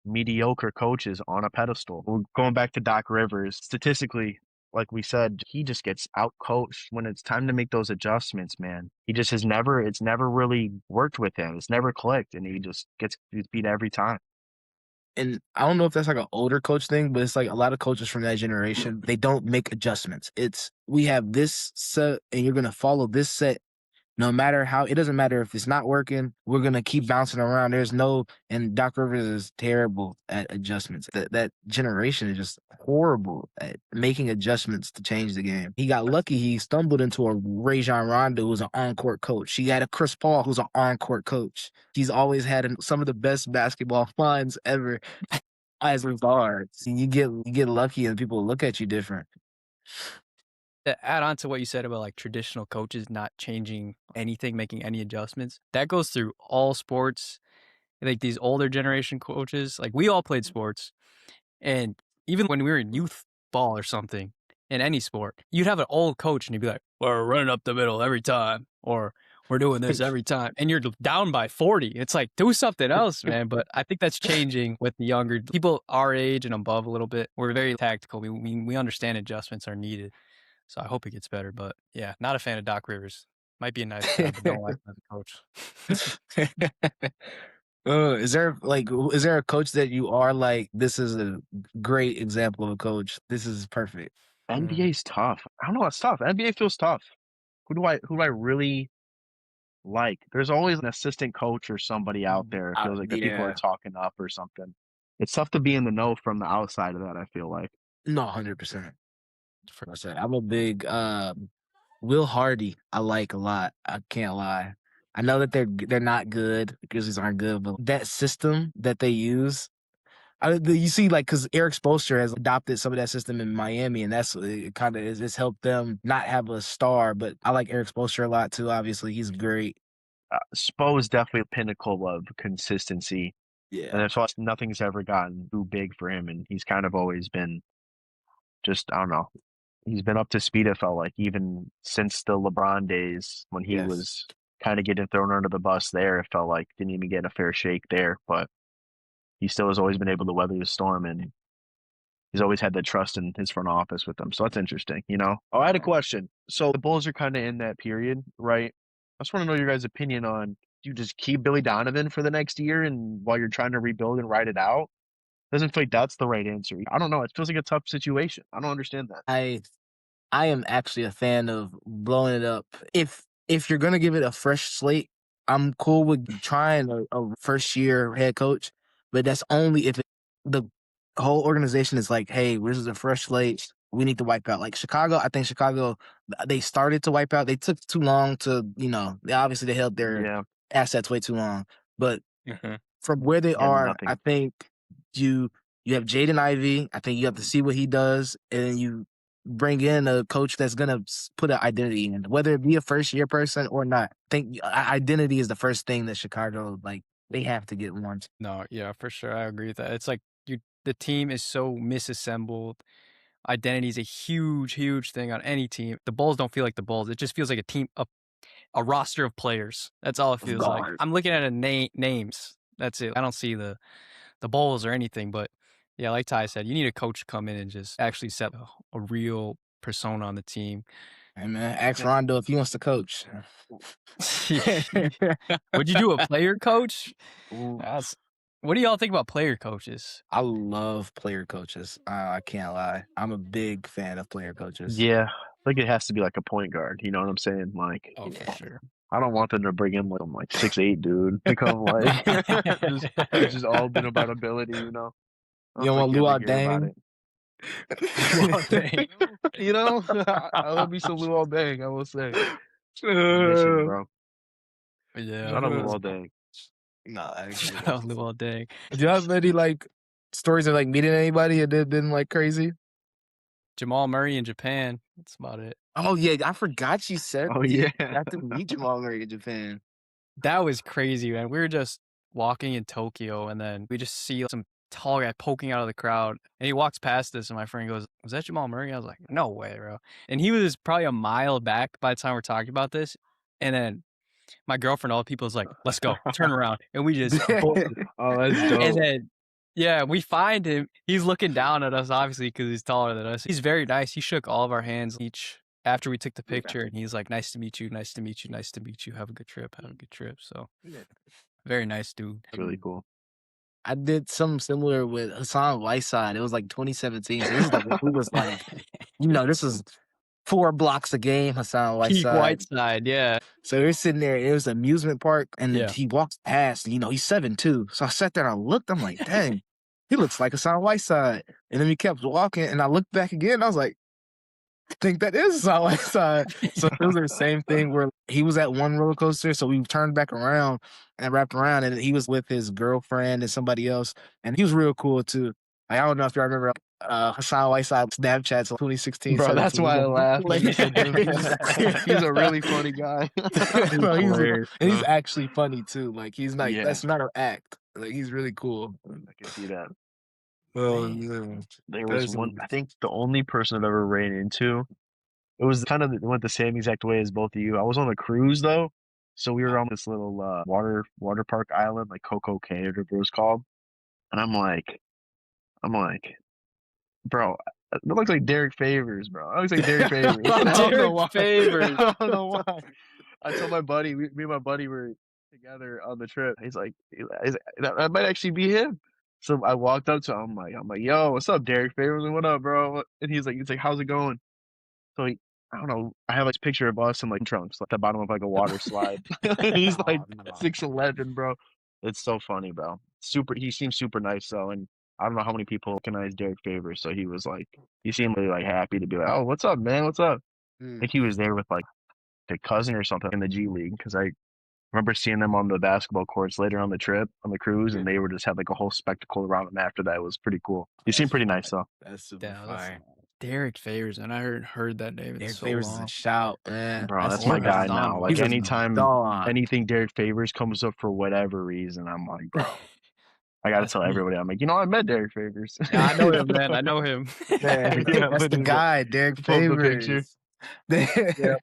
mediocre coaches on a pedestal. We're going back to Doc Rivers. Statistically, like we said, he just gets out coached when it's time to make those adjustments, man. He just it's never really worked with him. It's never clicked, and he just gets beat every time. And I don't know if that's like an older coach thing, but it's like a lot of coaches from that generation, they don't make adjustments. It's we have this set and you're gonna follow this set no matter how. It doesn't matter if it's not working, we're gonna keep bouncing around. And Doc Rivers is terrible at adjustments. That generation is just horrible at making adjustments to change the game. He got lucky. He stumbled into a Rajon Rondo who's an on-court coach. He had a Chris Paul who's an on-court coach. He's always had some of the best basketball minds ever as regards. You get lucky and people look at you different. To add on to what you said about like traditional coaches not changing anything, making any adjustments, that goes through all sports. Like these older generation coaches, like we all played sports, and even when we were in youth ball or something in any sport, you'd have an old coach and he'd be like, "We're running up the middle every time," or "We're doing this every time," and you're down by 40. It's like do something else, man. But I think that's changing with the younger people our age and above a little bit. We're very tactical. We understand adjustments are needed. So I hope it gets better. But yeah, not a fan of Doc Rivers. Might be a nice guy, but don't like him as a coach. Is there a coach that you are like, this is a great example of a coach. This is perfect. NBA's tough. I don't know. It's tough. NBA feels tough. Who do I really like? There's always an assistant coach or somebody out there. It feels like that people are Yeah. talking up or something. It's tough to be in the know from the outside of that. I feel like. No, 100%. For sure. I'm a big Will Hardy. I like a lot. I can't lie. I know that they're not good. The Grizzlies aren't good, but that system that they use, you see, like, because Eric Spoelstra has adopted some of that system in Miami, and that's it kind of it's helped them not have a star. But I like Eric Spoelstra a lot too. Obviously, he's great. Spo is definitely a pinnacle of consistency, and Yeah. that's why nothing's ever gotten too big for him, and he's kind of always been just I don't know. He's been up to speed. I felt like even since the LeBron days when he Yes. was kind of getting thrown under the bus there. It felt like didn't even get a fair shake there, but he still has always been able to weather the storm, and he's always had that trust in his front office with them. So that's interesting, you know. Oh, I had a question. So the Bulls are kind of in that period, right? I just want to know your guys' opinion on do you just keep Billy Donovan for the next year and while you're trying to rebuild and ride it out? Doesn't feel like that's the right answer. I don't know. It feels like a tough situation. I don't understand that. I am actually a fan of blowing it up. If you're gonna give it a fresh slate, I'm cool with trying a first year head coach, but that's only if the whole organization is like, hey, this is a fresh slate. We need to wipe out. Like Chicago, I think Chicago, they started to wipe out. They took too long to, obviously they held their Yeah, assets way too long. But Mhm. from where they and are, I nothing. think you you have Jaden Ivey. I think you have to see what he does, and then you bring in a coach that's gonna put an identity in, whether it be a first year person or not. I think identity is the first thing that Chicago like they have to get once. No, yeah, for sure. I agree with that. It's like the team is so misassembled. Identity is a huge, huge thing on any team. The Bulls don't feel like the Bulls. It just feels like a roster of players. That's all it Of feels like. guard. I'm looking at names. That's it. I don't see the Bulls or anything. But yeah, like Ty said, you need a coach to come in and just actually set a real persona on the team. Hey man, ask Rondo if he wants to coach. Would you do a player coach? Ooh, What do y'all think about player coaches? I love player coaches. I can't lie. I'm a big fan of player coaches. yeah, I think it has to be like a point guard. You know what I'm saying? Like, Oh, for sure. I don't want them to bring in like I'm like 6'8" dude to come like just it's just all been about ability. You know, I You don't don't want think you ever Luau hear about Dang? it. Luol Deng. You know, I love me some Luol Deng. I will say, miss him, bro. Yeah. Shout out Luol Deng. No, actually, Shout out Lil Dang. do you have any like stories of like meeting anybody that had been like crazy? Jamal Murray in Japan. That's about it. Oh yeah, I forgot you said Oh you yeah, got to meet Jamal Murray in Japan. That was crazy, man. We were just walking in Tokyo, and then we just see some tall guy poking out of the crowd, and he walks past us, and my friend goes, "Was that Jamal Murray?" I was like, "No way, bro." And he was probably a mile back by the time we're talking about this, and then my girlfriend, all the people, is like, "Let's go, turn around," and we just boom. oh that's And dope. then, yeah, we find him. He's looking down at us, obviously, because he's taller than us. He's very nice. He shook all of our hands each after we took the picture, and he's like, "Nice to meet you. Nice to meet you. Nice to meet you. Have a good trip. Have a good trip." So, very nice dude. It's really cool. I did something similar with Hassan Whiteside. It was like 2017. So this is like who was like, this was 4 blocks a game, Hassan Peak Whiteside. Whiteside, yeah. So we're sitting there, it was an amusement park, and Yeah. he walks past, he's 7'2". So I sat there and I looked, I'm like, dang, he looks like Hassan Whiteside. And then we kept walking, and I looked back again, and I was like, I think that is Hassan Whiteside. So it was the same thing where he was at one roller coaster, so we turned back around and wrapped around, and he was with his girlfriend and somebody else, and he was real cool too. Like, I don't know if you remember Hassan Whiteside Snapchats 2016, Bro, that's 17. why I laughed. Like, He's a really funny guy. No, Hilarious, and he's bro. actually funny too. Like, he's like, Yeah. that's not an act. Like, he's really cool. I can see that. Oh, Man, there that was is one. I think the only person I've ever ran into. It was kind of went the same exact way as both of you. I was on a cruise though, so we were on this little water park island, like Coco Cay, or whatever it was called. And I'm like, bro, it looks like Derek Favors, bro. It looks like Derek Favors. I don't know Derek why. Favors. I don't know why. I told my buddy, me and my buddy were together on the trip. He's like, that might actually be him. So I walked up to him. I'm like, yo, what's up, Derek Favors? What up, bro? And he's like, how's it going? So I don't know. I have this picture of us in like trunks, like the bottom of like a water slide. He's like 6'11", bro. It's so funny, bro. He seems super nice though, and I don't know how many people recognize Derek Favors. So he seemed really like happy to be like, oh, what's up, man? What's up? I think he was there with like a cousin or something in the G League because I remember seeing them on the basketball courts later on the trip on the cruise, and they were just had like a whole spectacle around them after that. It was pretty cool. He seemed pretty nice though. That's super Yeah, fire. Derek Favors, and I heard that name in Derek so Favors is long. a shout, man. Bro, that's my guy now. Like He's a anytime dog. anything Derek Favors comes up for whatever reason, I'm like, bro, I gotta tell everybody. I'm like, I met Derek Favors. Yeah, I know him, man. I know him. Man, Yeah, that's the guy, Derek pull up the picture. Favors. Yeah.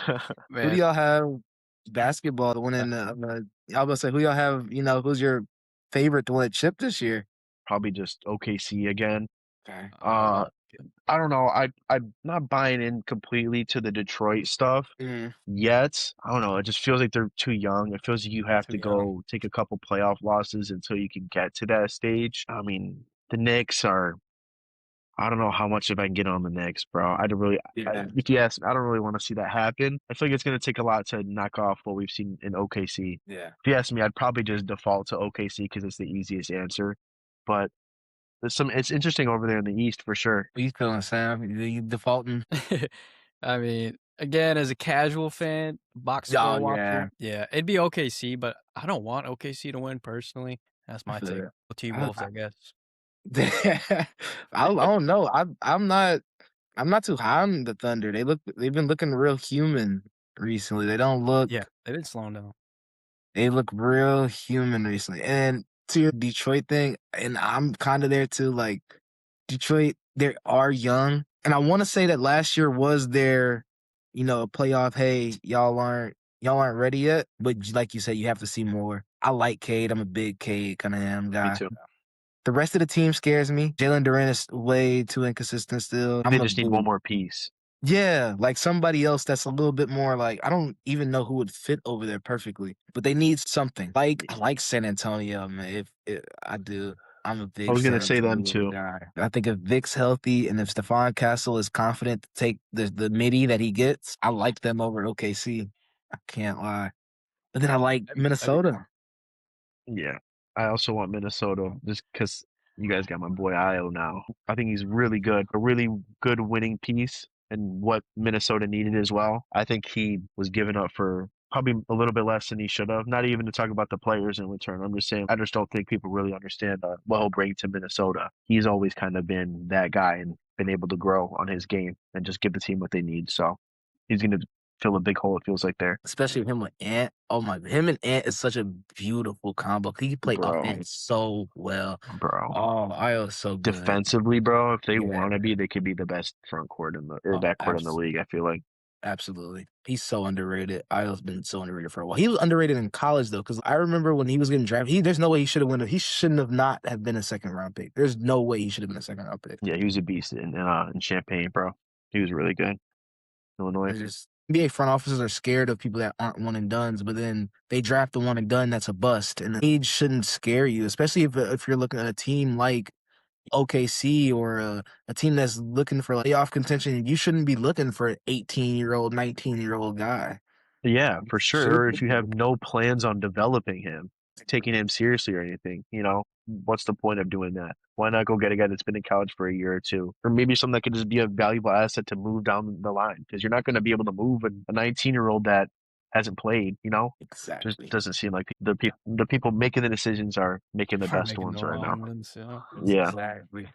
Who do Man, y'all have basketball to win in I was about to say, who y'all have, who's your favorite to win a chip this year? Probably just OKC again. Okay. I don't know. I'm not buying in completely to the Detroit stuff yet. I don't know. It just feels like they're too young. It feels like you have to go take a couple playoff losses until you can get to that stage. I mean, the Knicks are. I don't know how much if I can get on the Knicks, bro. I don't really. If you ask me, I don't really want to see that happen. I feel like it's going to take a lot to knock off what we've seen in OKC. Yeah. If you ask me, I'd probably just default to OKC because it's the easiest answer. But it's interesting over there in the East for sure. What you feeling, Sam? You defaulting? I mean, again, as a casual fan, box score watcher, yeah, it'd be OKC, but I don't want OKC to win personally. That's my take. T-Wolves, I guess. I don't know. I'm not too high on the Thunder. They've been looking real human recently. They don't look. Yeah, they've been slowing down. They look real human recently. And to your Detroit thing, and I'm kind of there too. Like Detroit, they are young, and I want to say that last year was their, playoff. Hey, y'all aren't ready yet. But like you said, you have to see more. I like Cade. I'm a big Cade kind of guy. Me too. The rest of the team scares me. Jalen Duren is way too inconsistent still. They just need one more piece. Yeah, like somebody else that's a little bit more like I don't even know who would fit over there perfectly, but they need something. Like I like San Antonio, man. If I do, I'm a I big was gonna San say them Antonio too. guy. I think if Vic's healthy and if Stephon Castle is confident to take the midi that he gets, I like them over OKC. I can't lie. But then I like I mean, Minnesota. Yeah. I also want Minnesota just because you guys got my boy Io now. I think he's really good, a really good winning piece and what Minnesota needed as well. I think he was given up for probably a little bit less than he should have. Not even to talk about the players in return. I'm just saying, I just don't think people really understand what he'll bring to Minnesota. He's always kind of been that guy and been able to grow on his game and just give the team what they need. So he's going to fill a big hole, it feels like, there. Especially with him with Ant. Oh my, him and Ant is such a beautiful combo. He can play Bro, offense so well. bro. Oh, Io is so good. Defensively, bro, if they Yeah. want to be, they could be the best front court in the or Oh, back court in the league. I feel like, absolutely. He's so underrated. Io's been so underrated for a while. He was underrated in college though, because I remember when he was getting drafted, there's no way he should have won. He shouldn't have not have been a second round pick. There's no way he should have been a second round pick. yeah, he was a beast in Champaign, bro. He was really good. Illinois. There's just NBA front offices are scared of people that aren't one and dones, but then they draft the one and done that's a bust. And the age shouldn't scare you, especially if you're looking at a team like OKC or a team that's looking for playoff contention. You shouldn't be looking for an 18-year-old, 19-year-old guy. Yeah, You for sure. should. Or if you have no plans on developing him, taking him seriously or anything, what's the point of doing that? Why not go get a guy that's been in college for a year or two? Or maybe something that could just be a valuable asset to move down the line because you're not going to be able to move a 19-year-old that hasn't played. Just Exactly. doesn't seem like the people making the decisions are making the are best making ones the right now. wrong ones. Yeah. Yeah. Exactly.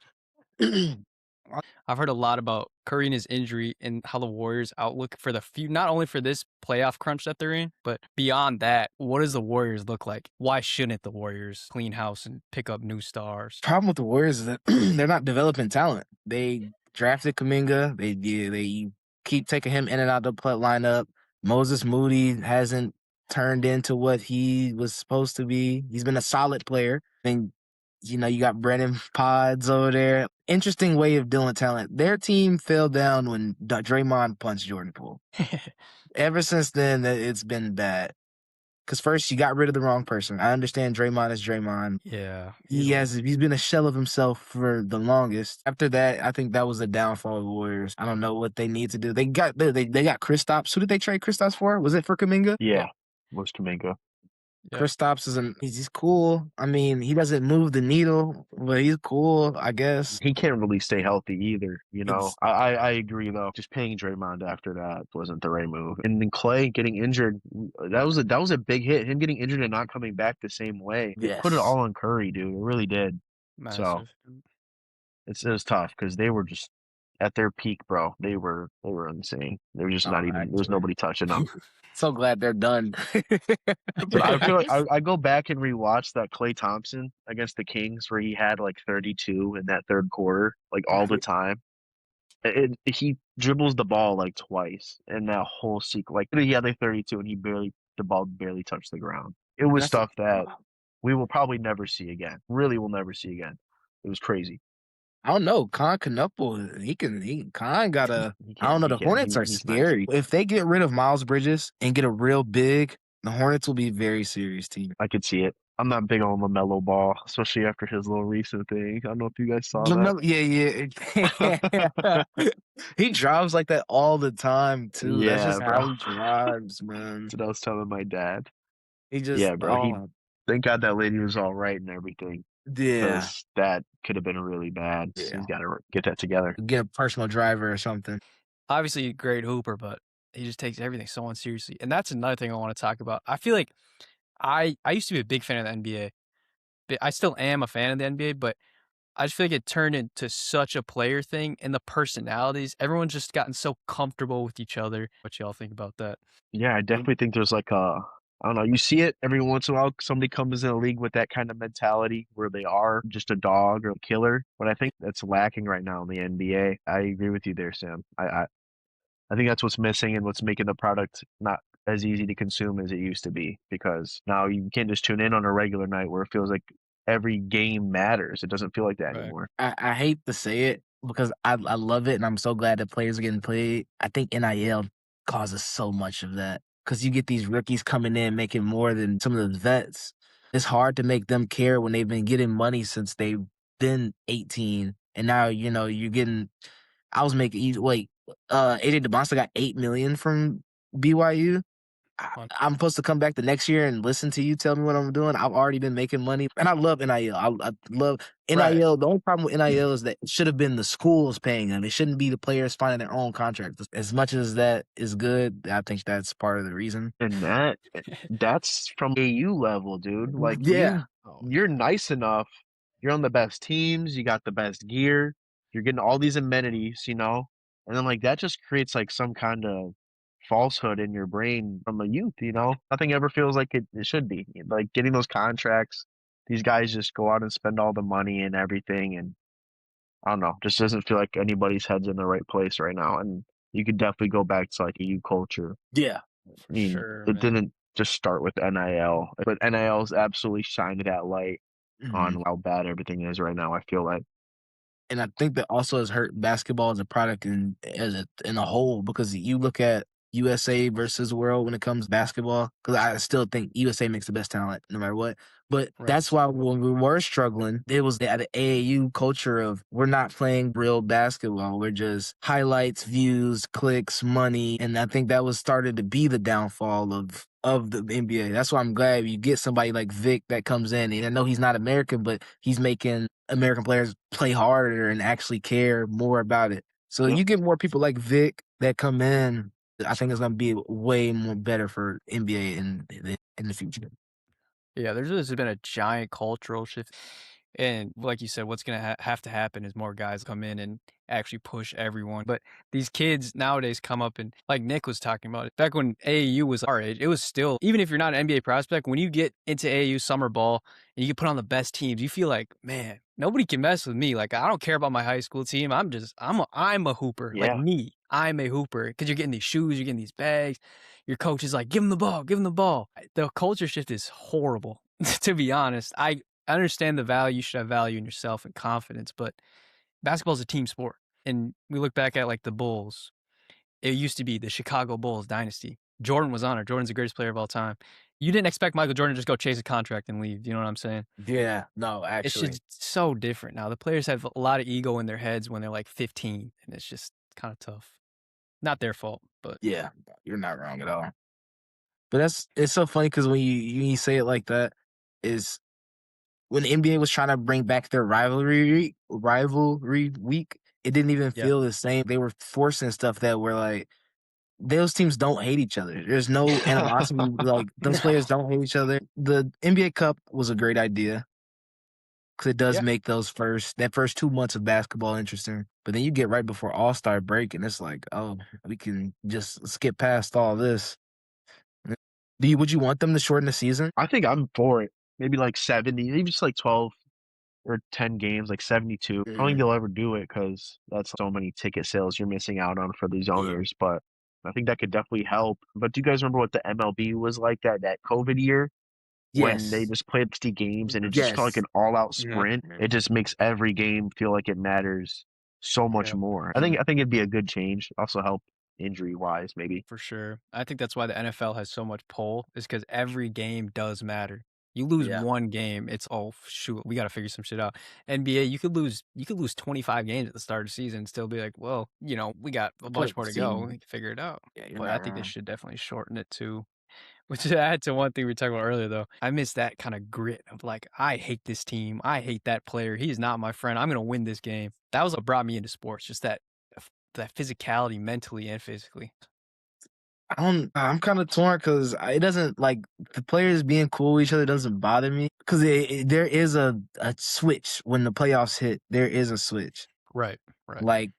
I've heard a lot about Curry and his injury and how the Warriors' outlook for the few, not only for this playoff crunch that they're in, but beyond that, what does the Warriors look like? Why shouldn't the Warriors clean house and pick up new stars? Problem with the Warriors is that they're not developing talent. They drafted Kuminga. They keep taking him in and out of the lineup. Moses Moody hasn't turned into what he was supposed to be. He's been a solid player. And you got Brennan Pods over there. Interesting way of dealing with talent. Their team fell down when Draymond punched Jordan Poole. Ever since then, it's been bad. Because first, you got rid of the wrong person. I understand Draymond is Draymond. Yeah. He's been a shell of himself for the longest. After that, I think that was the downfall of the Warriors. I don't know what they need to do. They got Kristaps. Who did they trade Kristaps for? Was it for Kuminga? Yeah. Was Kuminga. Yeah. Kristaps he's cool. I mean, he doesn't move the needle, but he's cool, I guess. He can't really stay healthy either. Ex- I agree though. Just paying Draymond after that wasn't the right move. And then Clay getting injured, that was a big hit. Him getting injured and not coming back the same way. It put it Yes. all on Curry, dude. It really did. So Massive. it was tough because they were just at their peak, bro. They were insane. They were just not even. There was Actually. nobody touching them. So glad they're done. But I feel like I go back and rewatch that Clay Thompson against the Kings where he had like 32 in that third quarter, like all the time. He dribbles the ball like twice in that whole sequence. Like he had like 32 and the ball barely touched the ground. It was That's stuff that we will probably never see again. Really will never see again. It was crazy. I don't know. Khan Canuple, Khan got a. I don't know. The Hornets are He's nice. scary. If they get rid of Miles Bridges and get a real big, the Hornets will be a very serious team. I could see it. I'm not big on LaMelo Ball, especially after his little recent thing. I don't know if you guys saw that. Yeah. He drives like that all the time too. That's Yeah, just bro. how he drives, man. That's what I was telling my dad. He just Yeah, bro. Thank God that lady was all right and everything. yeah. Because that could have been really bad. Yeah. He's got to get that together. Get a personal driver or something. Obviously a great hooper, but he just takes everything so unseriously. And that's another thing I want to talk about. I feel like I used to be a big fan of the NBA. But I still am a fan of the NBA, but I just feel like it turned into such a player thing and the personalities. Everyone's just gotten so comfortable with each other. What y'all think about that? Yeah, I definitely think there's like I don't know, you see it every once in a while. Somebody comes in a league with that kind of mentality where they are just a dog or a killer. But I think that's lacking right now in the NBA. I agree with you there, Sam. I think that's what's missing and what's making the product not as easy to consume as it used to be because now you can't just tune in on a regular night where it feels like every game matters. It doesn't feel like that Right. anymore. I hate to say it, because I love it and I'm so glad that players are getting paid. I think NIL causes so much of that because you get these rookies coming in making more than some of the vets. It's hard to make them care when they've been getting money since they've been 18, and now you're getting. I was making wait, AJ DeMonster got 8 million from BYU. I'm supposed to come back the next year and listen to you tell me what I'm doing. I've already been making money, and I love NIL. I love Right. NIL. The only problem with NIL is that it should have been the schools paying them. It shouldn't be the players finding their own contracts. As much as that is good, I think that's part of the reason. And that's from AU level, dude. Like Yeah, Oh, you're nice enough. You're on the best teams. You got the best gear. You're getting all these amenities, and then like that just creates like some kind of falsehood in your brain from a youth. Nothing ever feels like it should be. Like getting those contracts, these guys just go out and spend all the money and everything, and I don't know, just doesn't feel like anybody's head's in the right place right now. And you could definitely go back to like a U culture. yeah. I for mean, sure, it man. didn't just start with NIL, but NIL's absolutely shined that light Mhm. on how bad everything is right now, I feel like. And I think that also has hurt basketball as a product in a whole because you look at USA versus world when it comes to basketball because I still think USA makes the best talent no matter what. But Right. that's why when we were struggling, it was the AAU culture of we're not playing real basketball. We're just highlights, views, clicks, money, and I think that was started to be the downfall of the NBA. That's why I'm glad you get somebody like Vic that comes in, and I know he's not American, but he's making American players play harder and actually care more about it. So Yep. you get more people like Vic that come in, I think it's gonna be way more better for NBA in the future. Yeah, there's just been a giant cultural shift. And like you said, what's going to have to happen is more guys come in and actually push everyone. But these kids nowadays come up and, like Nick was talking about it, back when AAU was our age, it was still, even if you're not an NBA prospect, when you get into AAU summer ball and you get put on the best teams, you feel like, man, nobody can mess with me. Like, I don't care about my high school team. I'm a hooper. Like Yeah. me, I'm a hooper because you're getting these shoes, you're getting these bags. Your coach is like, give him the ball, give him the ball. The culture shift is horrible, to be honest. I understand the value. You should have value in yourself and confidence, but basketball is a team sport. And we look back at like the Bulls. It used to be the Chicago Bulls dynasty. Jordan was on it. Jordan's the greatest player of all time. You didn't expect Michael Jordan to just go chase a contract and leave. You know what I'm saying? Yeah, no, It's actually. just so different now. The players have a lot of ego in their heads when they're like 15, and it's just kind of tough. Not their fault, but Yeah, you're not wrong at all. But it's so funny because when you say it like that, is when the NBA was trying to bring back their rivalry week, it didn't even yeah. feel the same. They were forcing stuff that were like those teams don't hate each other. There's no animosity. Like those No. players don't hate each other. The NBA Cup was a great idea because it does Yeah. make that first 2 months of basketball interesting. But then you get right before All Star break, and it's like, oh, we can just skip past all this. Would you want them to shorten the season? I think I'm for it. Maybe like 70, maybe just like 12 or 10 games, like 72. I don't think Mhm. they'll ever do it because that's so many ticket sales you're missing out on for these Yeah. owners. But I think that could definitely help. But do you guys remember what the MLB was like that COVID year when they Yes. just played 60 games and it just felt like Yes. an all-out Mhm. sprint? It just makes every game feel like it matters so much Yeah. more. I think it'd be a good change. Also help injury-wise, maybe. For sure. I think that's why the NFL has so much pull is because every game does matter. You lose Yeah. one game, it's oh shoot, we got to figure some shit out. NBA, you could lose 25 games at the start of the season and still be like, well, we got a bunch Good more to go. We team. can figure it out. Yeah, you're But I not think they wrong. should definitely shorten it too. Which add to one thing we were talking about earlier though. I miss that kind of grit of like, I hate this team. I hate that player. He's not my friend. I'm gonna win this game. That was what brought me into sports. Just that physicality mentally and physically. I'm kind of torn because it doesn't like the players being cool with each other doesn't bother me because there is a switch when the playoffs hit. There is a switch. Right. Right. Like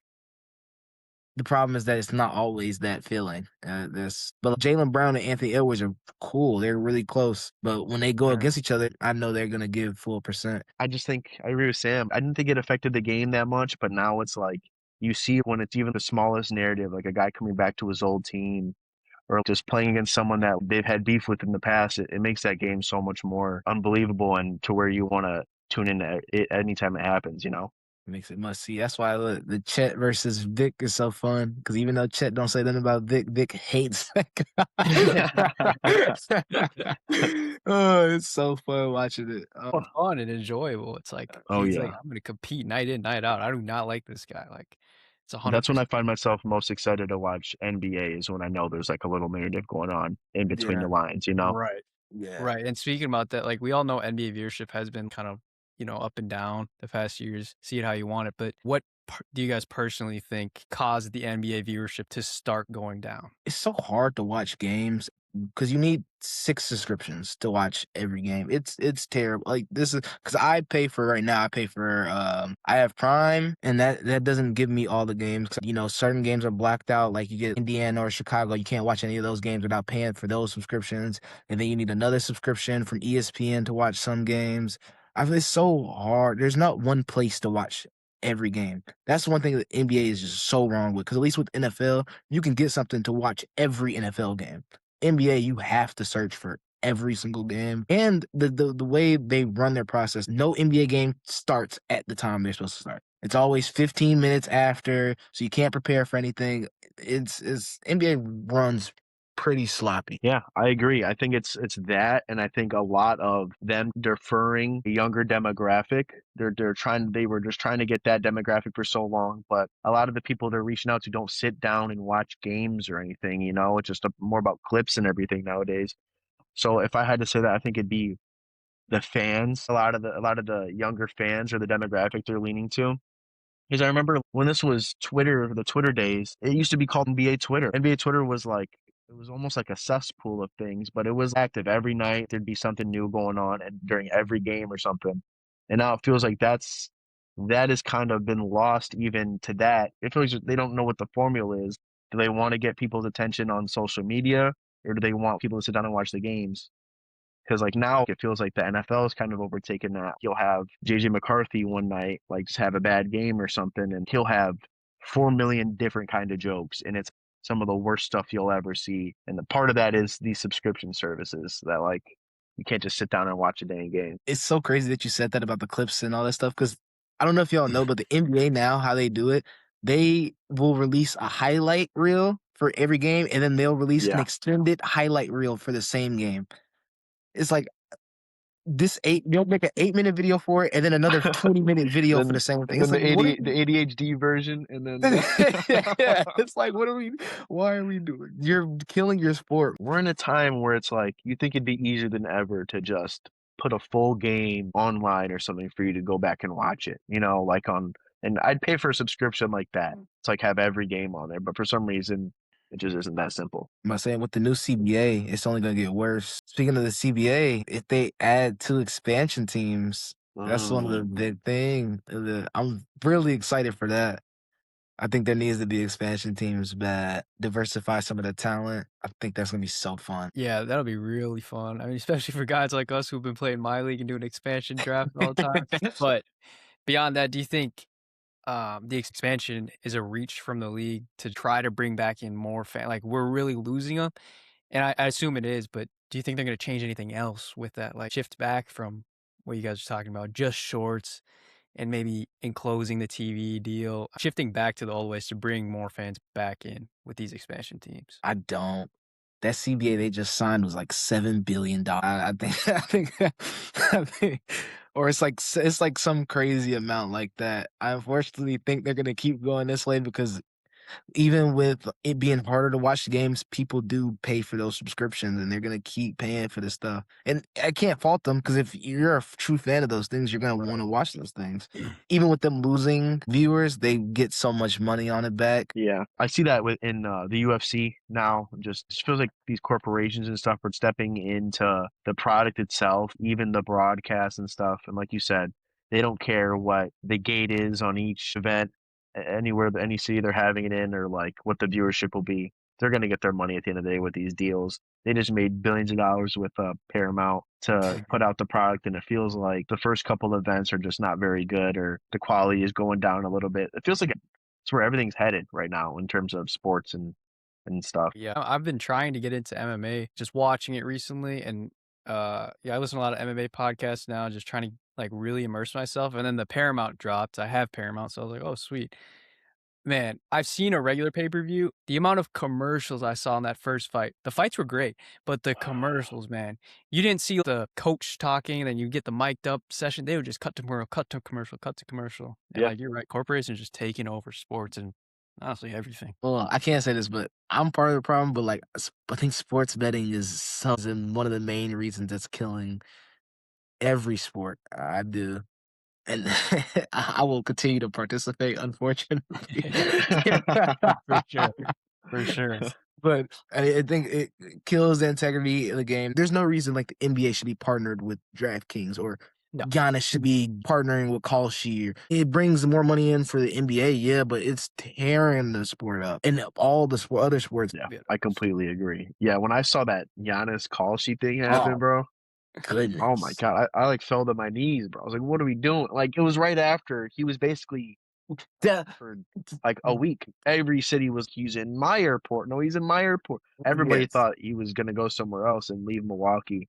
the problem is that it's not always that feeling. But Jalen Brown and Anthony Edwards are cool. They're really close. But when they go Yeah. against each other, I know they're gonna give full percent. I just think I agree with Sam. I didn't think it affected the game that much, but now it's like you see when it's even the smallest narrative, like a guy coming back to his old team or just playing against someone that they've had beef with in the past. It makes that game so much more unbelievable and to where you want to tune in at it anytime it happens. Makes it must see. That's why look, the Chet versus Vic is so fun because even though Chet don't say nothing about Vic, Vic hates that guy. Oh, it's so fun watching it. Well, fun and enjoyable. It's like Oh he's like, yeah. "I'm gonna compete night in, night out. I do not like this guy." Like, it's That's when I 100%. find myself most excited to watch NBA is when I know there's like a little narrative going on in between Yeah, the lines, you know? Right. yeah. Right, and speaking about that, like, we all know NBA viewership has been kind of, up and down the past years, see it how you want it, but what do you guys personally think caused the NBA viewership to start going down? It's so hard to watch games because you need 6 subscriptions to watch every game. It's terrible. Like, this is because I pay for right now, I pay for, I have Prime, and that doesn't give me all the games 'cause, certain games are blacked out, like, you get Indiana or Chicago, you can't watch any of those games without paying for those subscriptions, and then you need another subscription from ESPN to watch some games. It's so hard. There's not one place to watch every game. That's one thing that NBA is just so wrong with, because at least with NFL, you can get something to watch every NFL game. NBA, you have to search for every single game. And the way they run their process, no NBA game starts at the time they're supposed to start. It's always 15 minutes after, so you can't prepare for anything. It's NBA runs pretty sloppy. Yeah, I agree. I think it's that, and I think a lot of them deferring the younger demographic. They were just trying to get that demographic for so long, but a lot of the people they're reaching out to don't sit down and watch games or anything, you know? It's just more about clips and everything nowadays. So if I had to say that, I think it'd be the fans. A lot of the younger fans are the demographic they're leaning to. Because I remember when this was Twitter, the Twitter days, it used to be called NBA Twitter. NBA Twitter was like, it was almost like a cesspool of things, but it was active every night. There'd be something new going on and during every game or something. And now it feels like that has kind of been lost even to that. It feels like they don't know what the formula is. Do they want to get people's attention on social media, or do they want people to sit down and watch the games? Because like now it feels like the NFL has kind of overtaken that. You'll have JJ McCarthy one night, like just have a bad game or something, and he'll have 4 million different kind of jokes, and it's some of the worst stuff you'll ever see. And the part of that is these subscription services that like you can't just sit down and watch a dang game. It's so crazy that you said that about the clips and all that stuff, because I don't know if y'all know, but the NBA now, how they do it, they will release a highlight reel for every game, and then they'll release an Yeah. extended highlight reel for the same game. It's like they'll make an 8-minute video for it, and then another 20-minute video for the then same thing. and It's then like, the what are 80 you? the ADHD version, and then Yeah, it's like, why are we doing? You're killing your sport. we're in a time where it's like you think it'd be easier than ever to just put a full game online or something for you to go back and watch it, you know, like on, and I'd pay for a subscription like that to like have every game on there, but for some reason it just isn't that simple. I'm saying with the new CBA, it's only gonna get worse. Speaking of the CBA, if they add 2 expansion teams, that's one of the Mm. big thing. I'm really excited for that. I think there needs to be expansion teams that diversify some of the talent. I think that's gonna be so fun. Yeah, that'll be really fun. I mean, especially for guys like us who've been playing My League and doing expansion draft all the time. But beyond that, do you think the expansion is a reach from the league to try to bring back in more like we're really losing them? And I assume it is, but do you think they're going to change anything else with that? Like shift back from what you guys are talking about, just shorts and maybe enclosing the TV deal, shifting back to the old ways to bring more fans back in with these expansion teams? I don't. That CBA they just signed was like $7 billion. I think, I think, or it's like some crazy amount like that. I unfortunately think they're gonna keep going this way because even with it being harder to watch the games, people do pay for those subscriptions, and they're gonna keep paying for this stuff. And I can't fault them because if you're a true fan of those things, you're gonna want to watch those things. Even with them losing viewers, they get so much money on it back. Yeah, I see that in the UFC now. Just feels like these corporations and stuff are stepping into the product itself, even the broadcast and stuff. And like you said, they don't care what the gate is on each event, anywhere, any city they're having it in, or like what the viewership will be. They're going to get their money at the end of the day with these deals. They just made billions of dollars with Paramount to put out the product, and it feels like the first couple of events are just not very good, or the quality is going down a little bit. It feels like it's where everything's headed right now in terms of sports and stuff. Yeah, I've been trying to get into MMA, just watching it recently, and Yeah, I listen to a lot of MMA podcasts now, just trying to like really immerse myself. And then the Paramount dropped. I have Paramount, so I was like, oh sweet. Man, I've seen a regular pay-per-view. The amount of commercials I saw in that first fight, the fights were great, but the commercials, man, you didn't see the coach talking, and then you get the mic'd up session. They would just cut to commercial, cut to commercial, cut to commercial. And Yeah. like you're right, corporations just taking over sports and honestly everything. Well, I can't say this, but I'm part of the problem. But like, I think sports betting is one of the main reasons that's killing every sport. I do, and I will continue to participate. Unfortunately, For sure. For sure. but I think it kills the integrity of the game. There's no reason like the NBA should be partnered with DraftKings or No. Giannis should be partnering with Kalshi. It brings more money in for the NBA, yeah, but it's tearing the sport up and all the other sports. Yeah, I completely agree. Yeah, when I saw that Giannis Kalshi thing happen, Oh, bro, goodness. oh my God, I like fell to my knees, bro. I was like, what are we doing? Like, it was right after he was basically Yeah. for like a week. Every city was, he's in my airport. No, he's in my airport. Everybody Yes. thought he was going to go somewhere else and leave Milwaukee.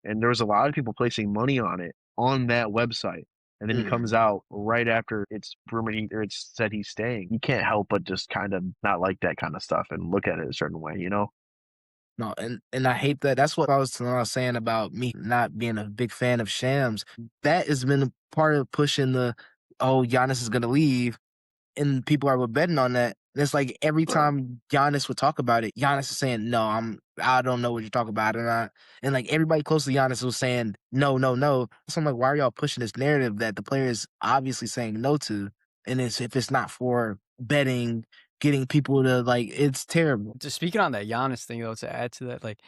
And there was a lot of people placing money on it on that website. And then he comes out right after it's rumored or it's said he's staying. You can't help but just kind of not like that kind of stuff and look at it a certain way, you know? No, and I hate that. That's what I was saying about me not being a big fan of Shams. That has been a part of pushing Giannis is gonna leave, and people are betting on that. And it's like every time Giannis would talk about it, Giannis is saying, "No, I don't know what you're talking about," and like everybody close to Giannis was saying, "No, no, no." So I'm like, why are y'all pushing this narrative that the player is obviously saying no to? And if it's not for betting, getting people to like, it's terrible. Just speaking on that Giannis thing though, to add to that, like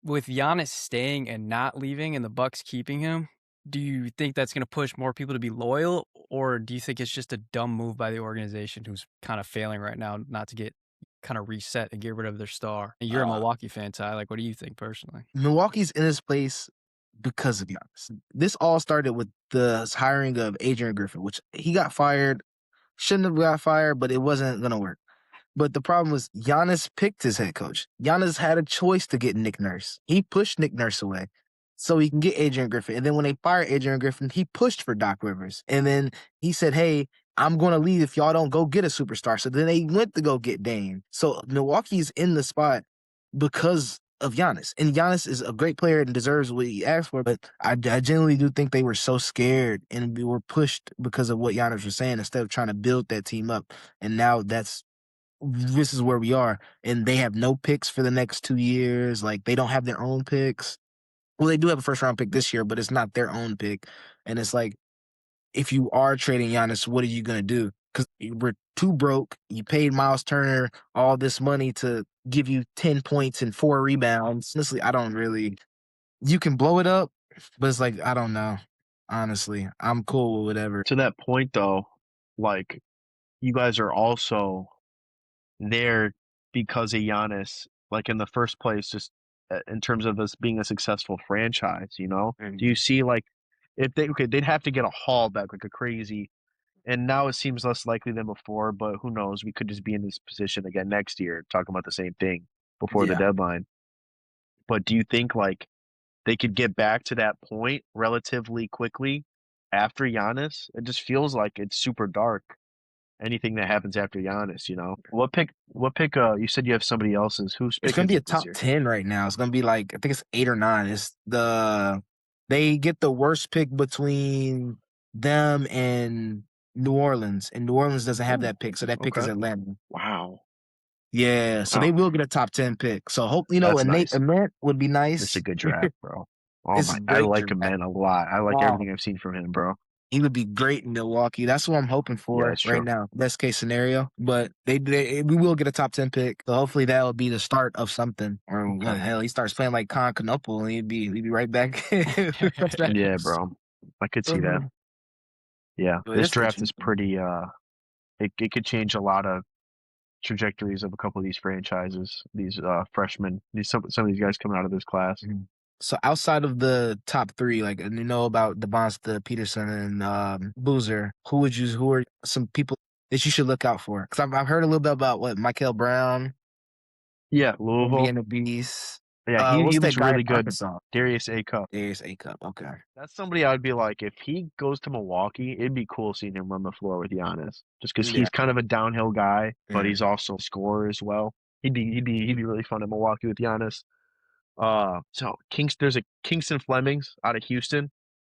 with Giannis staying and not leaving and the Bucks keeping him, do you think that's gonna push more people to be loyal, or do you think it's just a dumb move by the organization who's kind of failing right now not to get kind of reset and get rid of their star? And you're a Milwaukee fan, Ty. Like, what do you think personally? Milwaukee's in this place because of Giannis. This all started with the hiring of Adrian Griffin, which he got fired. Shouldn't have got fired, but it wasn't gonna work. But the problem was Giannis picked his head coach. Giannis had a choice to get Nick Nurse. He pushed Nick Nurse away so he can get Adrian Griffin. And then when they fired Adrian Griffin, he pushed for Doc Rivers. And then he said, hey, I'm going to leave if y'all don't go get a superstar. So then they went to go get Dame. So Milwaukee's in the spot because of Giannis. And Giannis is a great player and deserves what he asked for. But I genuinely do think they were so scared and we were pushed because of what Giannis was saying instead of trying to build that team up. And now this is where we are. And they have no picks for the next 2 years. Like, they don't have their own picks. Well, they do have a first round pick this year, but it's not their own pick. And it's like, if you are trading Giannis, what are you going to do? Because we're too broke. You paid Miles Turner all this money to give you 10 points and 4 rebounds. Honestly, I don't really. You can blow it up, but it's like, I don't know. Honestly, I'm cool with whatever. To that point, though, like, you guys are also there because of Giannis, like in the first place, just in terms of us being a successful franchise, you know? Do you see like if they'd have to get a haul back like a crazy, and now it seems less likely than before, but who knows? We could just be in this position again next year talking about the same thing before the Yeah. deadline. But do you think like they could get back to that point relatively quickly after Giannis? It just feels like it's super dark. Anything that happens after Giannis, you know. What pick you said you have somebody else's. Whose It's pick gonna is be a it this top year? 10 right now. It's gonna be like, I think it's 8 or 9. They get the worst pick between them and New Orleans, and New Orleans doesn't have that pick, so that pick is Okay. Atlanta. Wow. Yeah, so they Oh, will get a top 10 pick. So hope that's a Nate nice. Ament would be It's a nice. good draft, bro. Oh It's my, a I great like him, draft. man, a lot. I like Wow. everything I've seen from him, bro. He would be great in Milwaukee. That's what I'm hoping Yeah, for it's right true. now. Best case scenario. But we will get a top 10 pick. So hopefully that'll be the start of something. Or hell, he starts playing like Constantinople and he'd be right back. Yeah, bro. I could see that. Yeah, But this it's draft is interesting. pretty. It could change a lot of trajectories of a couple of these franchises. These freshmen, some of these guys coming out of this class. So outside of the top 3, like, and you know about DeBonsta, Peterson, and Boozer, who are some people that you should look out for? Because I've heard a little bit about what Michael Brown Yeah, Louisville. being a beast. Yeah, he What's that looks guy really in good. Arkansas? Darius A. Cup. There's A Cup. Okay. That's somebody I would be like, if he goes to Milwaukee, it'd be cool seeing him run the floor with Giannis. Just because Yeah. he's kind of a downhill guy, but Mhm. he's also a scorer as well. He'd be really fun at Milwaukee with Giannis. There's a Kingston Flemings out of Houston.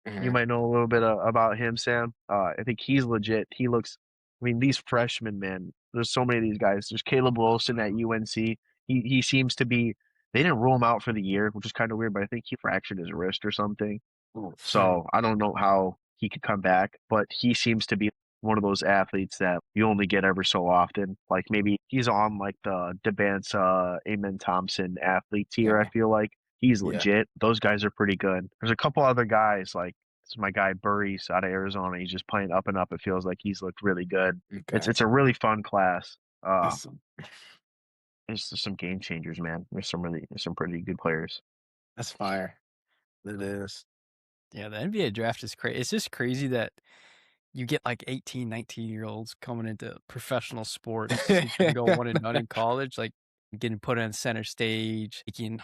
You Mhm. might know a little bit about him, Sam. I think he's legit. I mean, these freshmen, man. There's so many of these guys. There's Caleb Wilson at UNC. He seems to be. They didn't rule him out for the year, which is kind of weird, but I think he fractured his wrist or something. Oof. So I don't know how he could come back, but he seems to be one of those athletes that you only get ever so often. Like maybe he's on like the Debansa, Amen Thompson athlete tier. I Okay. feel like he's Yeah. legit. Those guys are pretty good. There's a couple other guys like this is my guy Burries out of Arizona. He's just playing up and up. It feels like he's looked really good. It's Okay. it's a really fun class. That's, There's some game changers, man. There's some pretty good players. that's fire. It is. Yeah, the NBA draft is crazy. It's just crazy that you get like 18, 19-year-olds coming into professional sports who can go one and done in college, like getting put on center stage, making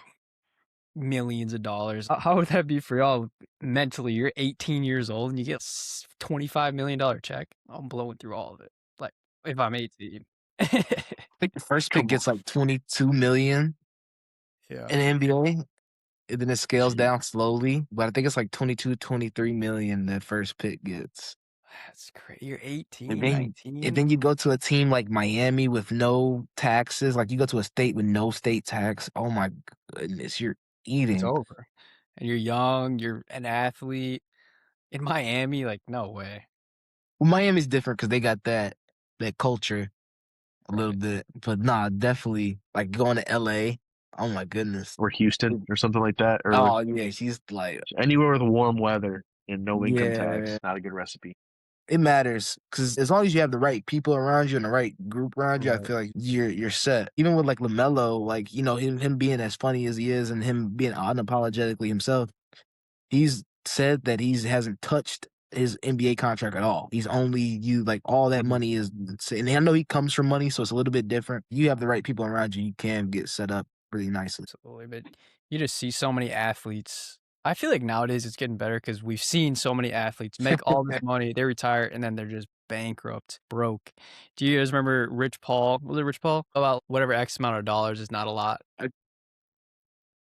millions of dollars. How would that be for y'all mentally? You're 18 years old and you get $25 million check. I'm blowing through all of it. Like if I'm 18. I think the first pick Come on. gets like 22 million Yeah. in NBA. And then it scales Jeez. down slowly, but I think it's like 22, 23 million that first pick gets. That's crazy. You're 18, And then, 19. and then you go to a team like Miami with no taxes. Like you go to a state with no state tax. Oh my goodness, you're It's eating. over. And you're young, you're an athlete. In Miami, like, no way. Well, Miami's different because they got that culture a little Right. bit. But nah, definitely like going to LA. Oh my goodness. Or Houston or something like that, or Oh yeah, she's like anywhere with warm weather and no income yeah. tax. Not a good recipe. It matters because as long as you have the right people around you and the right group around you, I Right. feel like you're set. Even with like LaMelo, like him being as funny as he is and him being unapologetically himself, he's said that he hasn't touched his NBA contract at all. He's only like all that money is, and I know he comes from money, so it's a little bit different. You have the right people around you, you can get set up really nicely. Absolutely. But you just see so many athletes. I feel like nowadays it's getting better because we've seen so many athletes make all this money, they retire, and then they're just bankrupt, broke. Do you guys remember Rich Paul? Was it Rich Paul? About whatever X amount of dollars is not a lot.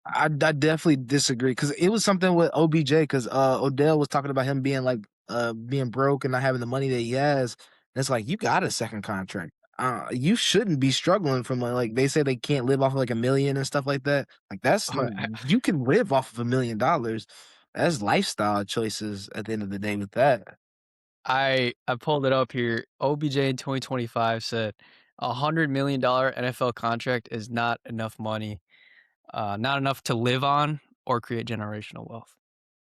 I definitely disagree because it was something with OBJ because Odell was talking about him being like being broke and not having the money that he has. And it's like you got a second contract. You shouldn't be struggling from like they say they can't live off of like $1 million and stuff like that. Like you can live off of $1 million. That's lifestyle choices at the end of the day with that. I pulled it up here. OBJ in 2025 said $100 million NFL contract is not enough money, not enough to live on or create generational wealth.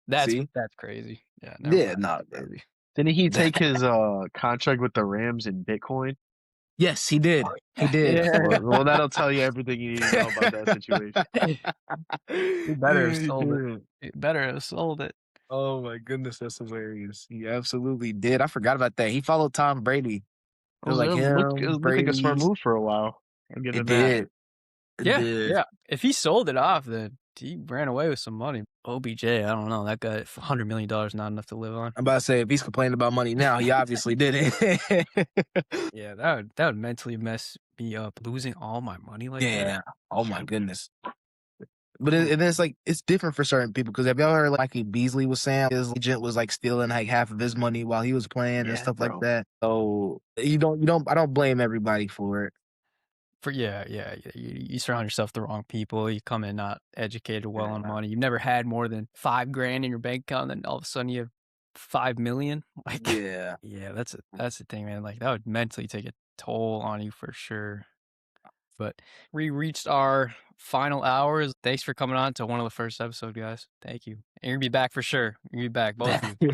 That's See? crazy. Yeah, never Yeah, mind. no, baby. Didn't he take his contract with the Rams in Bitcoin? Yes, he did. He did. Yeah. Well, that'll tell you everything you need to know about that situation. He better have Yeah, he sold it. did. He better have sold it. Oh my goodness, that's hilarious. He absolutely did. I forgot about that. He followed Tom Brady. It was like It him, looked like a smart Brady's. move for a while. I'll give It him that. did. It Yeah, did. yeah. If he sold it off, then he ran away with some money. OBJ, I don't know. That guy, $100 million not enough to live on. I'm about to say if he's complaining about money now, he obviously didn't. Yeah, that would mentally mess me up. Losing all my money like that. Yeah. Oh my goodness. But and it's like it's different for certain people because have y'all heard like Beasley was saying his agent was like stealing like half of his money while he was playing and Yeah, stuff like bro. that. So you don't I don't blame everybody for it. Yeah. You surround yourself with the wrong people. You come in not educated well on Yeah. money. You've never had more than $5,000 in your bank account, and then all of a sudden you have 5 million. Like, Yeah. yeah, that's the thing, man. Like that would mentally take a toll on you for sure. But we reached our final hours. Thanks for coming on to one of the first episode, guys. Thank you. And you're gonna be back for sure. You're gonna be back, both of you.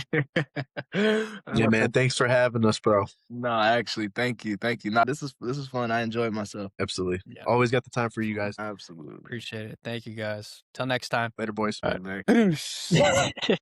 Yeah, man. Thanks for having us, bro. No, actually, thank you. No, this is fun. I enjoyed myself. Absolutely. Yeah. Always got the time for you guys. Absolutely. Appreciate it. Thank you, guys. Till next time. Later, boys. All right.